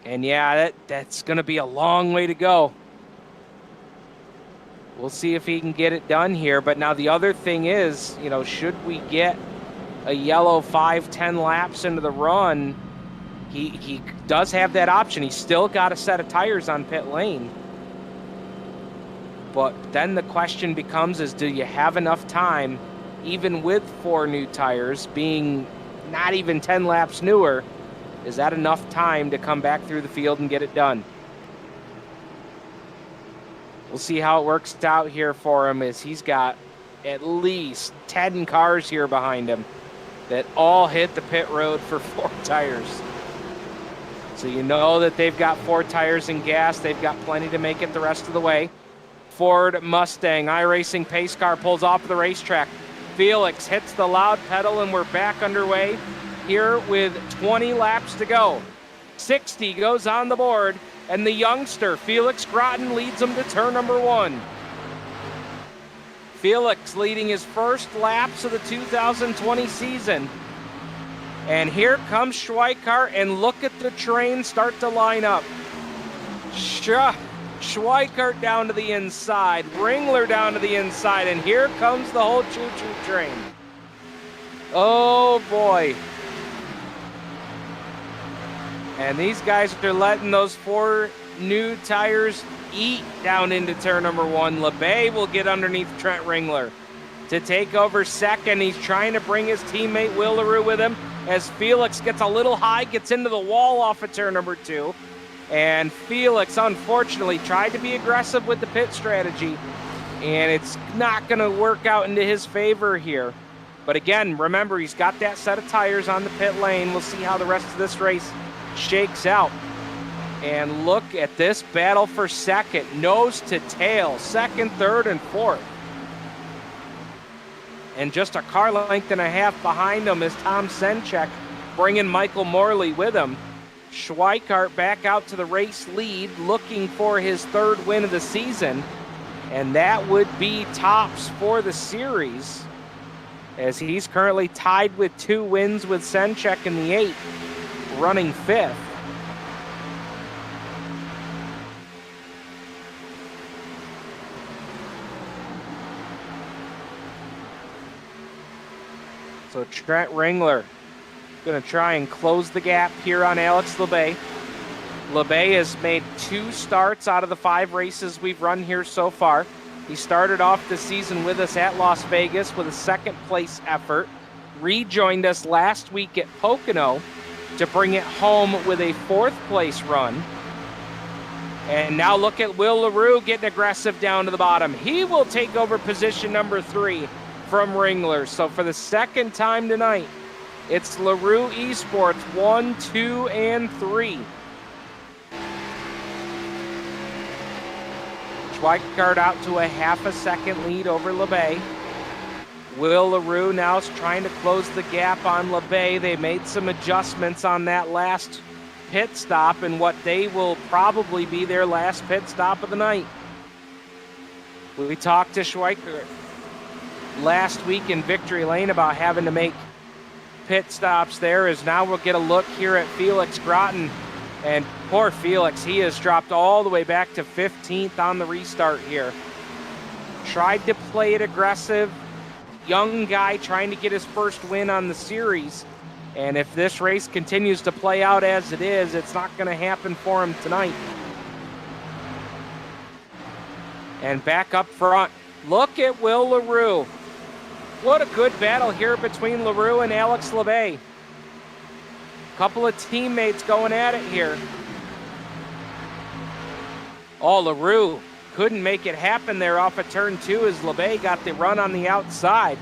And yeah, that's going to be a long way to go. We'll see if he can get it done here. But now the other thing is, you know, should we get a yellow 5-10 laps into the run, he does have that option. He's still got a set of tires on pit lane. But then the question becomes is, do you have enough time, even with 4 new tires, being not even 10 laps newer, is that enough time to come back through the field and get it done? We'll see how it works out here for him, as he's got at least 10 cars here behind him that all hit the pit road for 4 tires. So you know that they've got 4 tires and gas. They've got plenty to make it the rest of the way. Ford Mustang iRacing pace car pulls off the racetrack. Felix hits the loud pedal, and we're back underway here with 20 laps to go. 60 goes on the board, and the youngster, Felix Groton, leads him to turn number 1. Felix leading his first laps of the 2020 season. And here comes Schweikart, and look at the train start to line up. Schweikart down to the inside, Ringler down to the inside, and here comes the whole choo-choo train. Oh boy. And these guys are letting those 4 new tires eat down into turn number 1. LeBay will get underneath Trent Ringler to take over second. He's trying to bring his teammate Will LaRue with him as Felix gets a little high, gets into the wall off of turn number 2. And Felix, unfortunately, tried to be aggressive with the pit strategy, and it's not going to work out into his favor here. But again, remember, he's got that set of tires on the pit lane. We'll see how the rest of this race shakes out. And look at this battle for second, nose to tail, second, third, and fourth. And just a car length and a half behind him is Tom Senchek, bringing Michael Morley with him. Schweikart back out to the race lead, looking for his 3rd win of the season. And that would be tops for the series, as he's currently tied with 2 wins with Senchek in the 8th, running 5th. So Trent Ringler going to try and close the gap here on Alex LeBay. LeBay has made 2 starts out of the 5 races we've run here so far. He started off the season with us at Las Vegas with a 2nd place effort. Rejoined us last week at Pocono to bring it home with a 4th place run. And now look at Will LaRue getting aggressive down to the bottom. He will take over position number 3 from Ringler. So for the 2nd time tonight, it's LaRue Esports 1, 2, and 3. Schweikart out to a half a second lead over LeBay. Will LaRue now is trying to close the gap on LeBay. They made some adjustments on that last pit stop and what they will probably be their last pit stop of the night. We talked to Schweikart last week in Victory Lane about having to make pit stops there, as now we'll get a look here at Felix Groton. And poor Felix, he has dropped all the way back to 15th on the restart here. Tried to play it aggressive. Young guy trying to get his first win on the series. And if this race continues to play out as it is, it's not going to happen for him tonight. And back up front, look at Will LaRue. What a good battle here between LaRue and Alex LeBay. Couple of teammates going at it here. Oh, LaRue couldn't make it happen there off of turn 2 as LeBay got the run on the outside.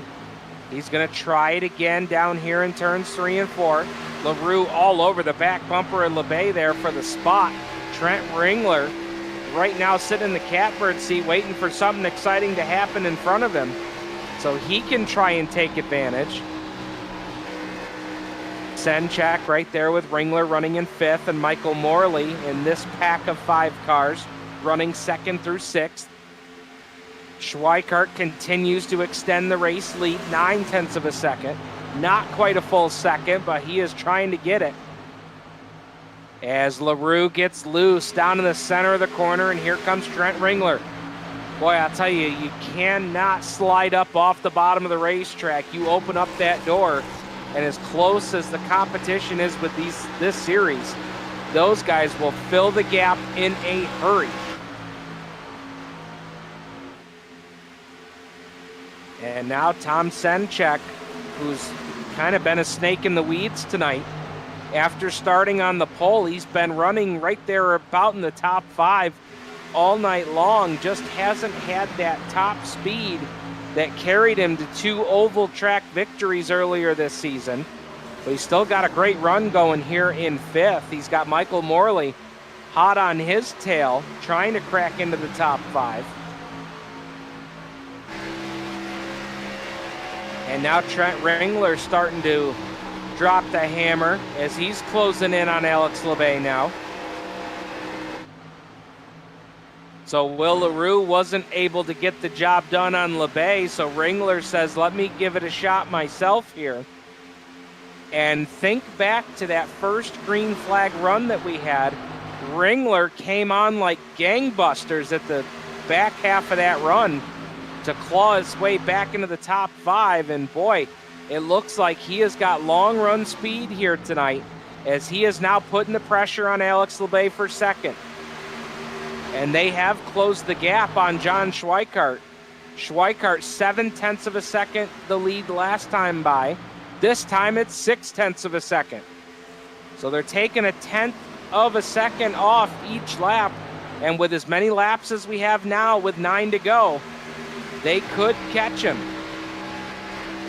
He's going to try it again down here in turns 3 and 4. LaRue all over the back bumper of LeBay there for the spot. Trent Ringler right now sitting in the catbird seat waiting for something exciting to happen in front of him so he can try and take advantage. Senchak right there with Ringler running in 5th, and Michael Morley in this pack of 5 cars running 2nd through 6th. Schweikart continues to extend the race lead 9/10 of a second. Not quite a full second, but he is trying to get it. As LaRue gets loose down in the center of the corner, and here comes Trent Ringler. Boy, I'll tell you, you cannot slide up off the bottom of the racetrack. You open up that door, and as close as the competition is with this series, those guys will fill the gap in a hurry. And now Tom Senchak, who's kind of been a snake in the weeds tonight. After starting on the pole, he's been running right there about in the top 5 all night long. Just hasn't had that top speed that carried him to 2 oval track victories earlier this season. But he's still got a great run going here in 5th. He's got Michael Morley hot on his tail, trying to crack into the top 5. And now Trent Ringler starting to drop the hammer as he's closing in on Alex LeBay now. So Will LaRue wasn't able to get the job done on LeBay, so Ringler says, let me give it a shot myself here. And think back to that first green flag run that we had. Ringler came on like gangbusters at the back half of that run to claw his way back into the top 5, and boy, it looks like he has got long run speed here tonight as he is now putting the pressure on Alex LeBay for 2nd. And they have closed the gap on John Schweikart. Schweikart 7/10 of a second the lead last time by. This time it's 6/10 of a second. So they're taking a 1/10 of a second off each lap, and with as many laps as we have now with 9 to go, they could catch him.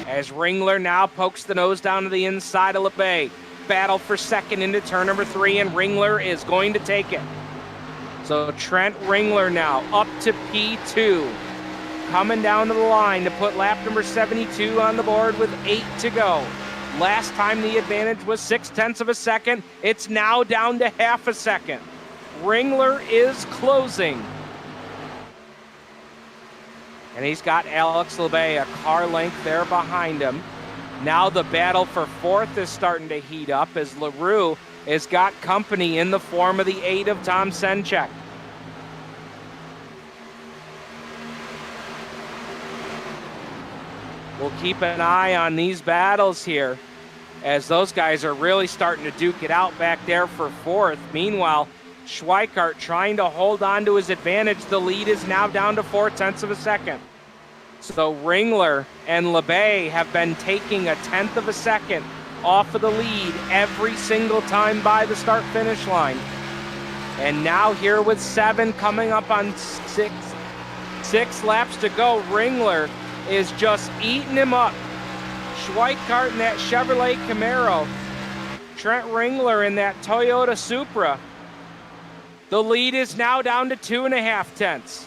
As Ringler now pokes the nose down to the inside of LeBay. Battle for 2nd into turn number 3, and Ringler is going to take it. So Trent Ringler now up to P2. Coming down to the line to put lap number 72 on the board with 8 to go. Last time the advantage was 6/10 of a second. It's now down to half a second. Ringler is closing. And he's got Alex LeBay a car length there behind him. Now the battle for 4th is starting to heat up as LaRue has got company in the form of the 8 of Tom Senchak. We'll keep an eye on these battles here as those guys are really starting to duke it out back there for 4th. Meanwhile, Schweikart trying to hold on to his advantage. The lead is now down to 4/10 of a second. So Ringler and LeBay have been taking a 1/10 of a second off of the lead every single time by the start-finish line. And now here with 7 coming up on 6 laps to go, Ringler is just eating him up. Schweikart in that Chevrolet Camaro, Trent Ringler in that Toyota Supra. The lead is now down to 2.5 tenths.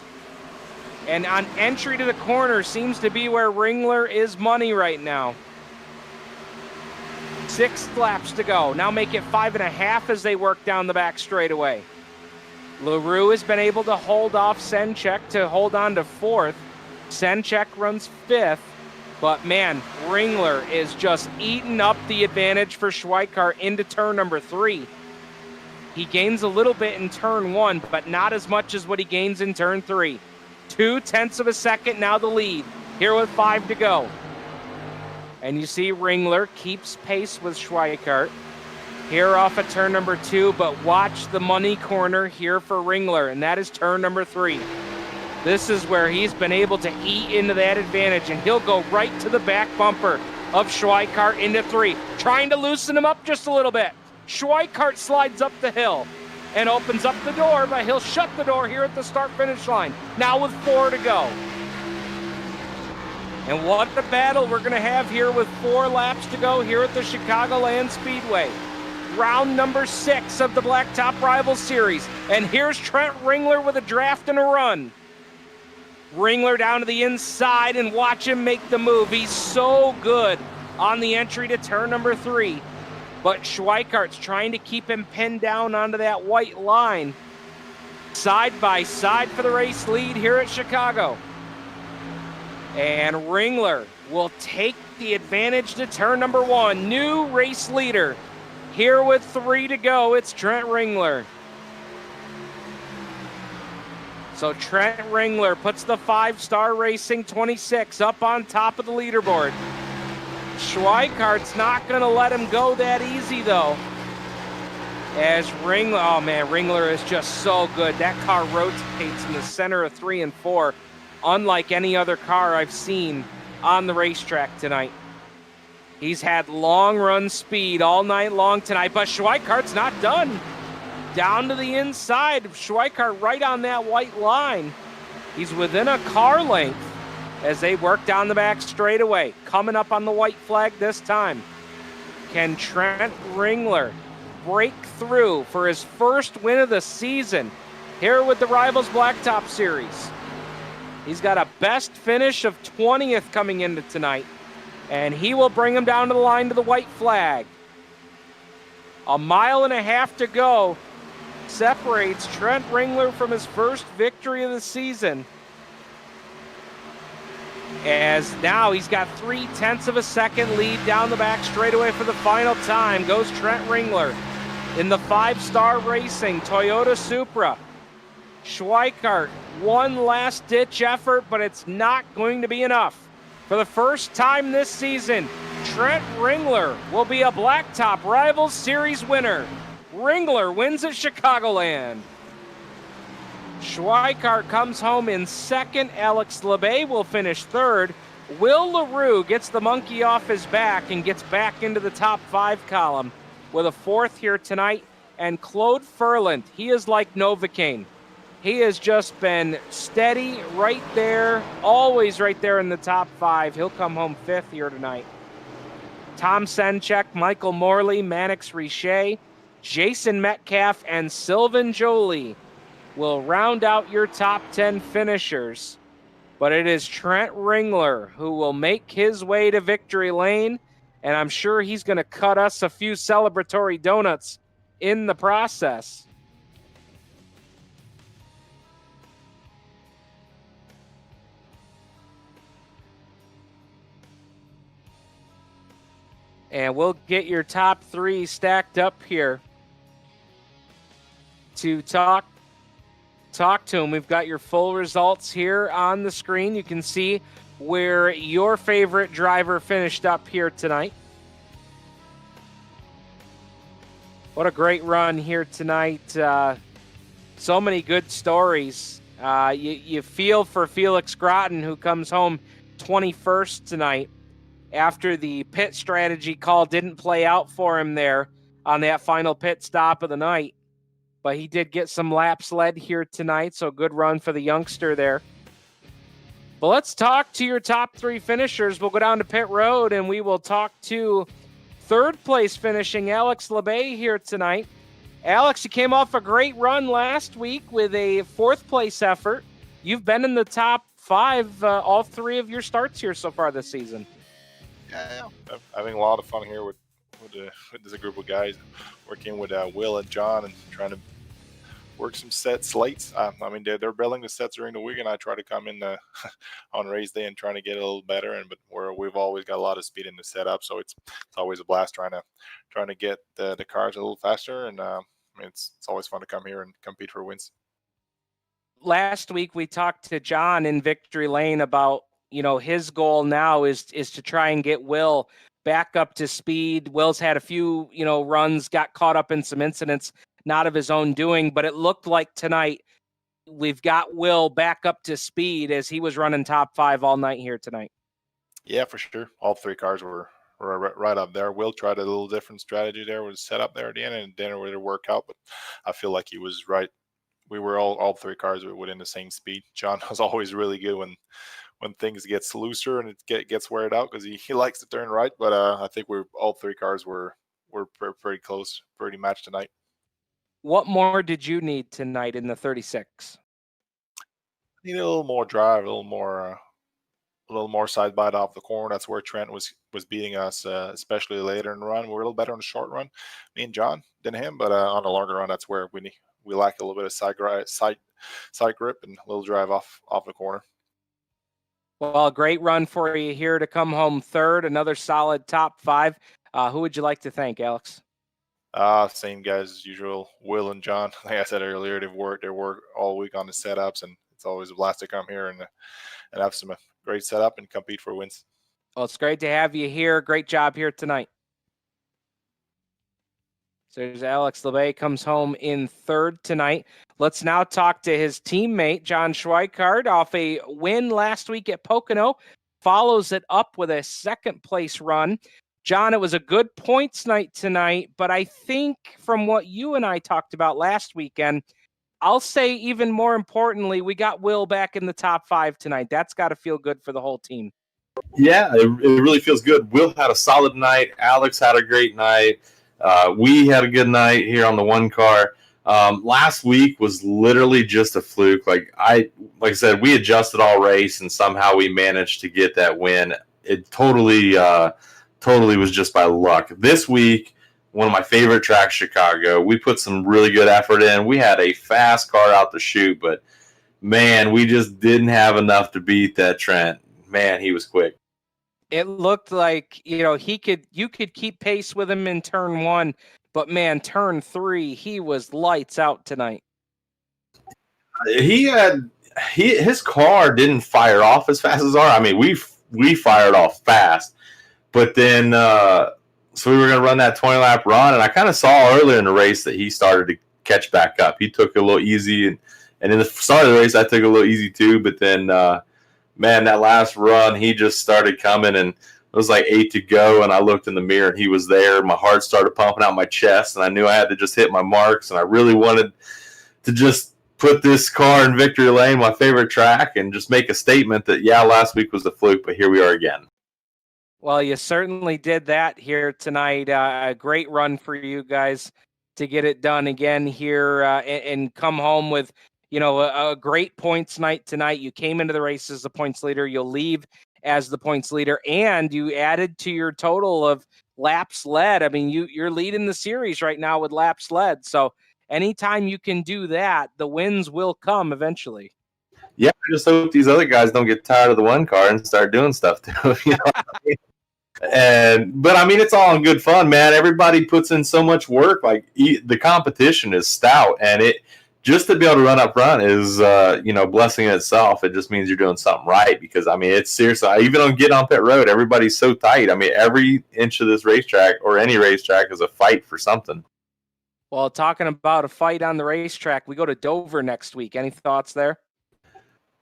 And on entry to the corner seems to be where Ringler is money right now. 6 laps to go. Now make it 5.5 as they work down the back straightaway. LaRue has been able to hold off Senchek to hold on to 4th. Senchek runs 5th. But man, Ringler is just eating up the advantage for Schweikart into turn number 3. He gains a little bit in turn 1, but not as much as what he gains in turn 3. 0.2 of a second now the lead, here with 5 to go. And you see Ringler keeps pace with Schweikart here off of turn number 2, but watch the money corner here for Ringler, and that is turn number 3. This is where he's been able to eat into that advantage, and he'll go right to the back bumper of Schweikart into 3, trying to loosen him up just a little bit. Schweikart slides up the hill and opens up the door, but he'll shut the door here at the start-finish line. Now with 4 to go. And what a battle we're going to have here with 4 laps to go here at the Chicagoland Speedway. Round number 6 of the Blacktop Rivalz Series. And here's Trent Ringler with a draft and a run. Ringler down to the inside, and watch him make the move. He's so good on the entry to turn number 3. But Schweikart's trying to keep him pinned down onto that white line. Side by side for the race lead here at Chicago. And Ringler will take the advantage to turn number 1. New race leader. Here with 3 to go, it's Trent Ringler. So Trent Ringler puts the 5-star Racing 26 up on top of the leaderboard. Schweikart's not going to let him go that easy, though. As Ringler, oh man, Ringler is just so good. That car rotates in the center of 3 and 4, unlike any other car I've seen on the racetrack tonight. He's had long run speed all night long tonight, but Schweikart's not done. Down to the inside, Schweikart right on that white line. He's within a car length as they work down the back straightaway. Coming up on the white flag this time. Can Trent Ringler break through for his first win of the season here with the Rivalz Blacktop Series? He's got a best finish of 20th coming into tonight, and he will bring him down to the line to the white flag. 1.5 miles to go separates Trent Ringler from his first victory of the season. As now he's got 0.3 of a second lead down the back straightaway for the final time. Goes Trent Ringler in the 5-star Racing Toyota Supra. Schweikart, one last ditch effort, but it's not going to be enough. For the first time this season, Trent Ringler will be a Blacktop Rivalz Series winner. Ringler wins at Chicagoland. Schweikart comes home in second. Alex Labbe will finish third. Will LaRue gets the monkey off his back and gets back into the top 5 column with a 4th here tonight. And Claude Furland, he is like Novocaine. He has just been steady right there, always right there in the top 5. He'll come home 5th here tonight. Tom Senchek, Michael Morley, Mannix Richet, Jason Metcalf, and Sylvain Joly will round out your top 10 finishers. But it is Trent Ringler who will make his way to victory lane, and I'm sure he's going to cut us a few celebratory donuts in the process. And we'll get your top 3 stacked up here to talk to them. We've got your full results here on the screen. You can see where your favorite driver finished up here tonight. What a great run here tonight. So many good stories. You feel for Felix Groton, who comes home 21st tonight after the pit strategy call didn't play out for him there on that final pit stop of the night. But he did get some laps led here tonight, so good run for the youngster there. But let's talk to your top 3 finishers. We'll go down to pit road, and we will talk to third place finishing Alex Labbe here tonight. Alex, you came off a great run last week with a 4th place effort. You've been in the top 5 all 3 of your starts here so far this season. Yeah. I'm having a lot of fun here with this group of guys, working with Will and John and trying to work some slates. I mean, they're building the sets during the week, and I try to come in on race day and trying to get a little better. But we've always got a lot of speed in the setup, so it's always a blast trying to get the cars a little faster. And it's always fun to come here and compete for wins. Last week we talked to John in Victory Lane about, his goal now is to try and get Will back up to speed. Will's had a few, runs, got caught up in some incidents, not of his own doing, but it looked like tonight we've got Will back up to speed as he was running top 5 all night here tonight. Yeah, for sure. All 3 cars were right up there. Will tried a little different strategy there, was set up there at the end, and then it would work out, but I feel like he was right. We were all 3 cars were within the same speed. John was always really good when things gets looser and it gets weared out because he likes to turn right. But I think all 3 cars were pretty close, pretty matched tonight. What more did you need tonight in the 36? Need a little more drive, a little more side bite off the corner. That's where Trent was beating us, especially later in the run. We're a little better on the short run, me and John, than him. But on the longer run, that's where we lack a little bit of side grip and a little drive off the corner. Well, a great run for you here to come home third. Another solid top 5. Who would you like to thank, Alex? Same guys as usual, Will and John. Like I said earlier, they work all week on the setups, and it's always a blast to come here and have some great setup and compete for wins. Well, it's great to have you here. Great job here tonight. So there's Alex LeBay, comes home in third tonight. Let's now talk to his teammate, John Schweikart, off a win last week at Pocono. Follows it up with a second-place run. John, it was a good points night tonight, but I think from what you and I talked about last weekend, I'll say even more importantly, we got Will back in the top 5 tonight. That's got to feel good for the whole team. Yeah, it really feels good. Will had a solid night. Alex had a great night. We had a good night here on the one car. Last week was literally just a fluke. Like I said, we adjusted all race and somehow we managed to get that win. It totally was just by luck. This week, one of my favorite tracks, Chicago, we put some really good effort in. We had a fast car out the chute, but man, we just didn't have enough to beat that Trent. Man, he was quick. It looked like, you could keep pace with him in turn 1, but man, turn 3, he was lights out tonight. His car didn't fire off as fast as ours. I mean, we fired off fast, but then so we were going to run that 20-lap run, and I kind of saw earlier in the race that he started to catch back up. He took it a little easy, and in the start of the race, I took it a little easy too, but then man, that last run, he just started coming, and it was like 8 to go, and I looked in the mirror, and he was there. My heart started pumping out my chest, and I knew I had to just hit my marks, and I really wanted to just put this car in victory lane, my favorite track, and just make a statement that, yeah, last week was a fluke, but here we are again. Well, you certainly did that here tonight. A great run for you guys to get it done again here and come home with a great points night tonight. You came into the race as the points leader. You'll leave as the points leader, and you added to your total of laps led. I mean, you're leading the series right now with laps led. So anytime you can do that, the wins will come eventually. Yeah, I just hope these other guys don't get tired of the one car and start doing stuff too. But I mean, it's all in good fun, man. Everybody puts in so much work. Like the competition is stout, and just to be able to run up front is, blessing in itself. It just means you're doing something right because, I mean, it's seriously, even on Get On Pit Road, everybody's so tight. I mean, every inch of this racetrack or any racetrack is a fight for something. Well, talking about a fight on the racetrack, we go to Dover next week. Any thoughts there?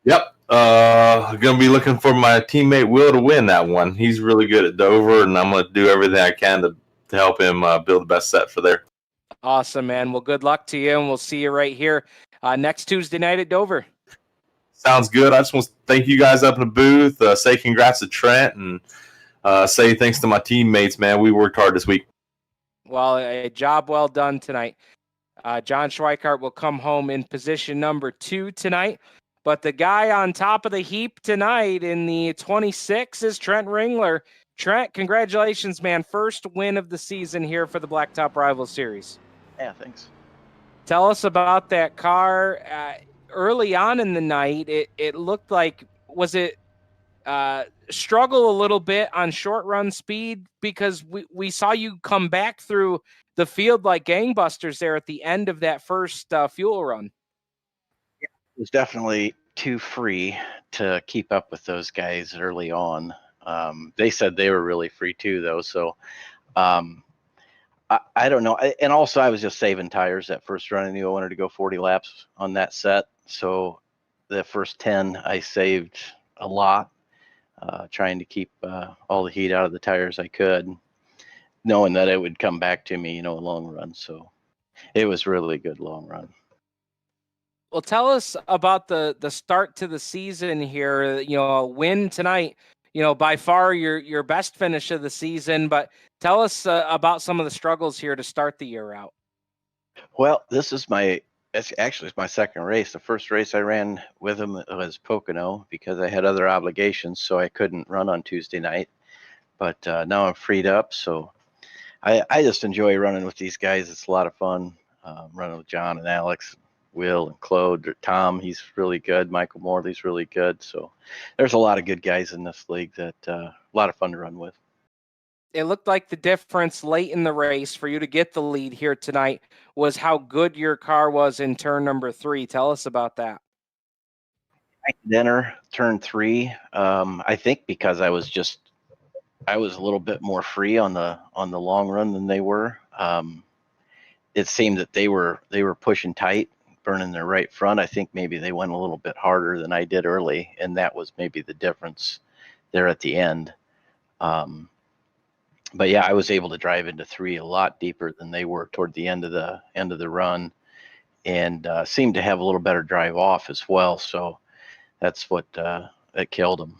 Yep. I'm going to be looking for my teammate Will to win that one. He's really good at Dover, and I'm going to do everything I can to help him build the best set for there. Awesome, man. Well, good luck to you, and we'll see you right here next Tuesday night at Dover. Sounds good. I just want to thank you guys up in the booth, say congrats to Trent, and say thanks to my teammates, man. We worked hard this week. Well, a job well done tonight. John Schweikart will come home in position number 2 tonight. But the guy on top of the heap tonight in the 26 is Trent Ringler. Trent, congratulations, man. First win of the season here for the Blacktop Rivals Series. Yeah, thanks. Tell us about that car. Early on in the night, it looked like, was it struggle a little bit on short run speed? Because we saw you come back through the field like gangbusters there at the end of that first fuel run. It was definitely too free to keep up with those guys early on. They said they were really free too, though. So I don't know. And also, I was just saving tires that first run. I knew I wanted to go 40 laps on that set. So the first 10, I saved a lot, trying to keep all the heat out of the tires I could, knowing that it would come back to me, long run. So it was really good long run. Well, tell us about the start to the season here. A win tonight, by far your best finish of the season. But tell us about some of the struggles here to start the year out. Well, it's my second race. The first race I ran with him was Pocono because I had other obligations, so I couldn't run on Tuesday night. But now I'm freed up, so I just enjoy running with these guys. It's a lot of fun running with John and Alex, Will and Claude. Tom, he's really good. Michael Morley's really good. So there's a lot of good guys in this league that a lot of fun to run with. It looked like the difference late in the race for you to get the lead here tonight was how good your car was in turn number 3. Tell us about that. Dinner, turn 3. I think because I was a little bit more free on the long run than they were. It seemed that they were pushing tight, burning their right front. I think maybe they went a little bit harder than I did early, and that was maybe the difference there at the end. But yeah, I was able to drive into 3 a lot deeper than they were toward the end of the run, and seemed to have a little better drive off as well. So that's what that killed them.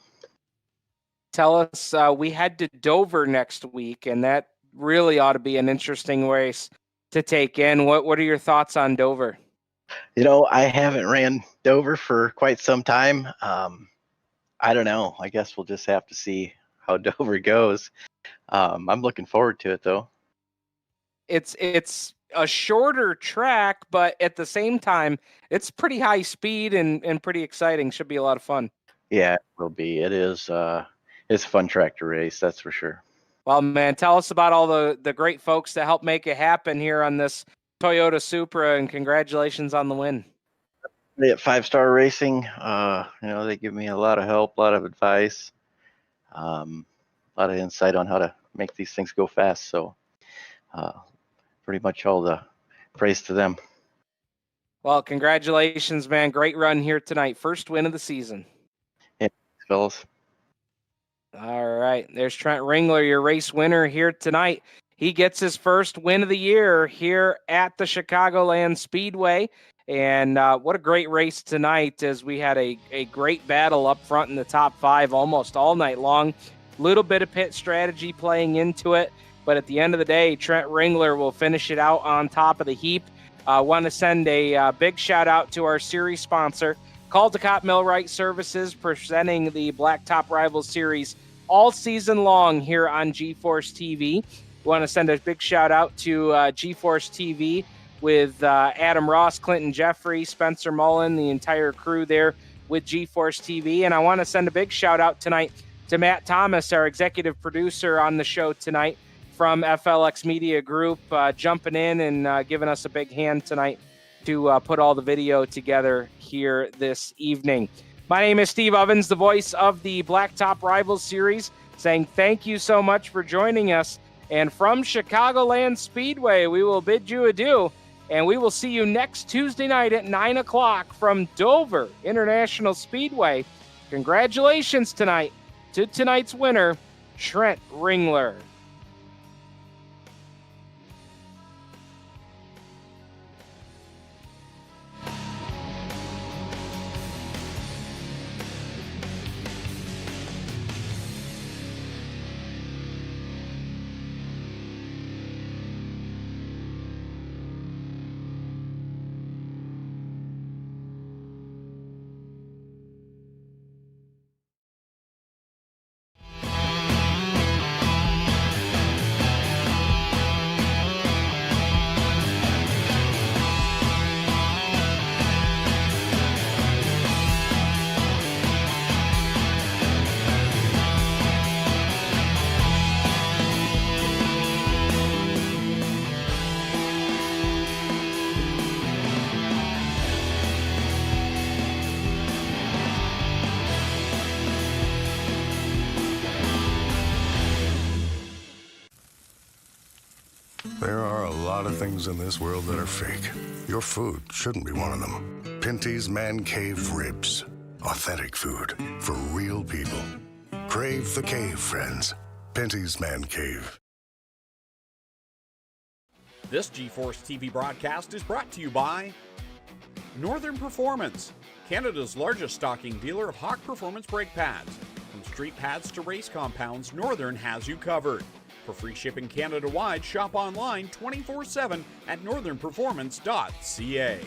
Tell us, we head to Dover next week, and that really ought to be an interesting race to take in. What are your thoughts on Dover? I haven't ran Dover for quite some time. I don't know. I guess we'll just have to see how Dover goes. I'm looking forward to it, though. It's a shorter track, but at the same time, it's pretty high speed and pretty exciting. Should be a lot of fun. Yeah, it will be. It is. It's a fun track to race, that's for sure. Well, man, tell us about all the great folks that helped make it happen here on this Toyota Supra, and congratulations on the win. At 5 Star Racing, they give me a lot of help, a lot of advice, a lot of insight on how to make these things go fast. So pretty much all the praise to them. Well, congratulations, man. Great run here tonight. First win of the season. Yeah, thanks, fellas. All right. There's Trent Ringler, your race winner here tonight. He gets his first win of the year here at the Chicagoland Speedway. And what a great race tonight, as we had a great battle up front in the top 5 almost all night long. Little bit of pit strategy playing into it. But at the end of the day, Trent Ringler will finish it out on top of the heap. I want to send a big shout out to our series sponsor, Caldecott Millwright Services, presenting the Blacktop Rivals Series all season long here on GeForce TV. We want to send a big shout out to GeForce TV with Adam Ross, Clinton Jeffrey, Spencer Mullen, the entire crew there with GeForce TV. And I want to send a big shout out tonight to Matt Thomas, our executive producer on the show tonight from FLX Media Group, jumping in and giving us a big hand tonight to put all the video together here this evening. My name is Steve Ovens, the voice of the Blacktop Rivals Series, saying thank you so much for joining us. And from Chicagoland Speedway, we will bid you adieu, and we will see you next Tuesday night at 9 o'clock from Dover International Speedway. Congratulations tonight to tonight's winner, Trent Ringler. lot of things in this world that are fake. Your food shouldn't be one of them. Pinty's Man Cave Ribs. Authentic food for real people. Crave the cave, friends. Pinty's Man Cave. This GeForce TV broadcast is brought to you by Northern Performance, Canada's largest stocking dealer of Hawk Performance brake pads. From street pads to race compounds, Northern has you covered. For free shipping Canada-wide, shop online 24/7 at northernperformance.ca.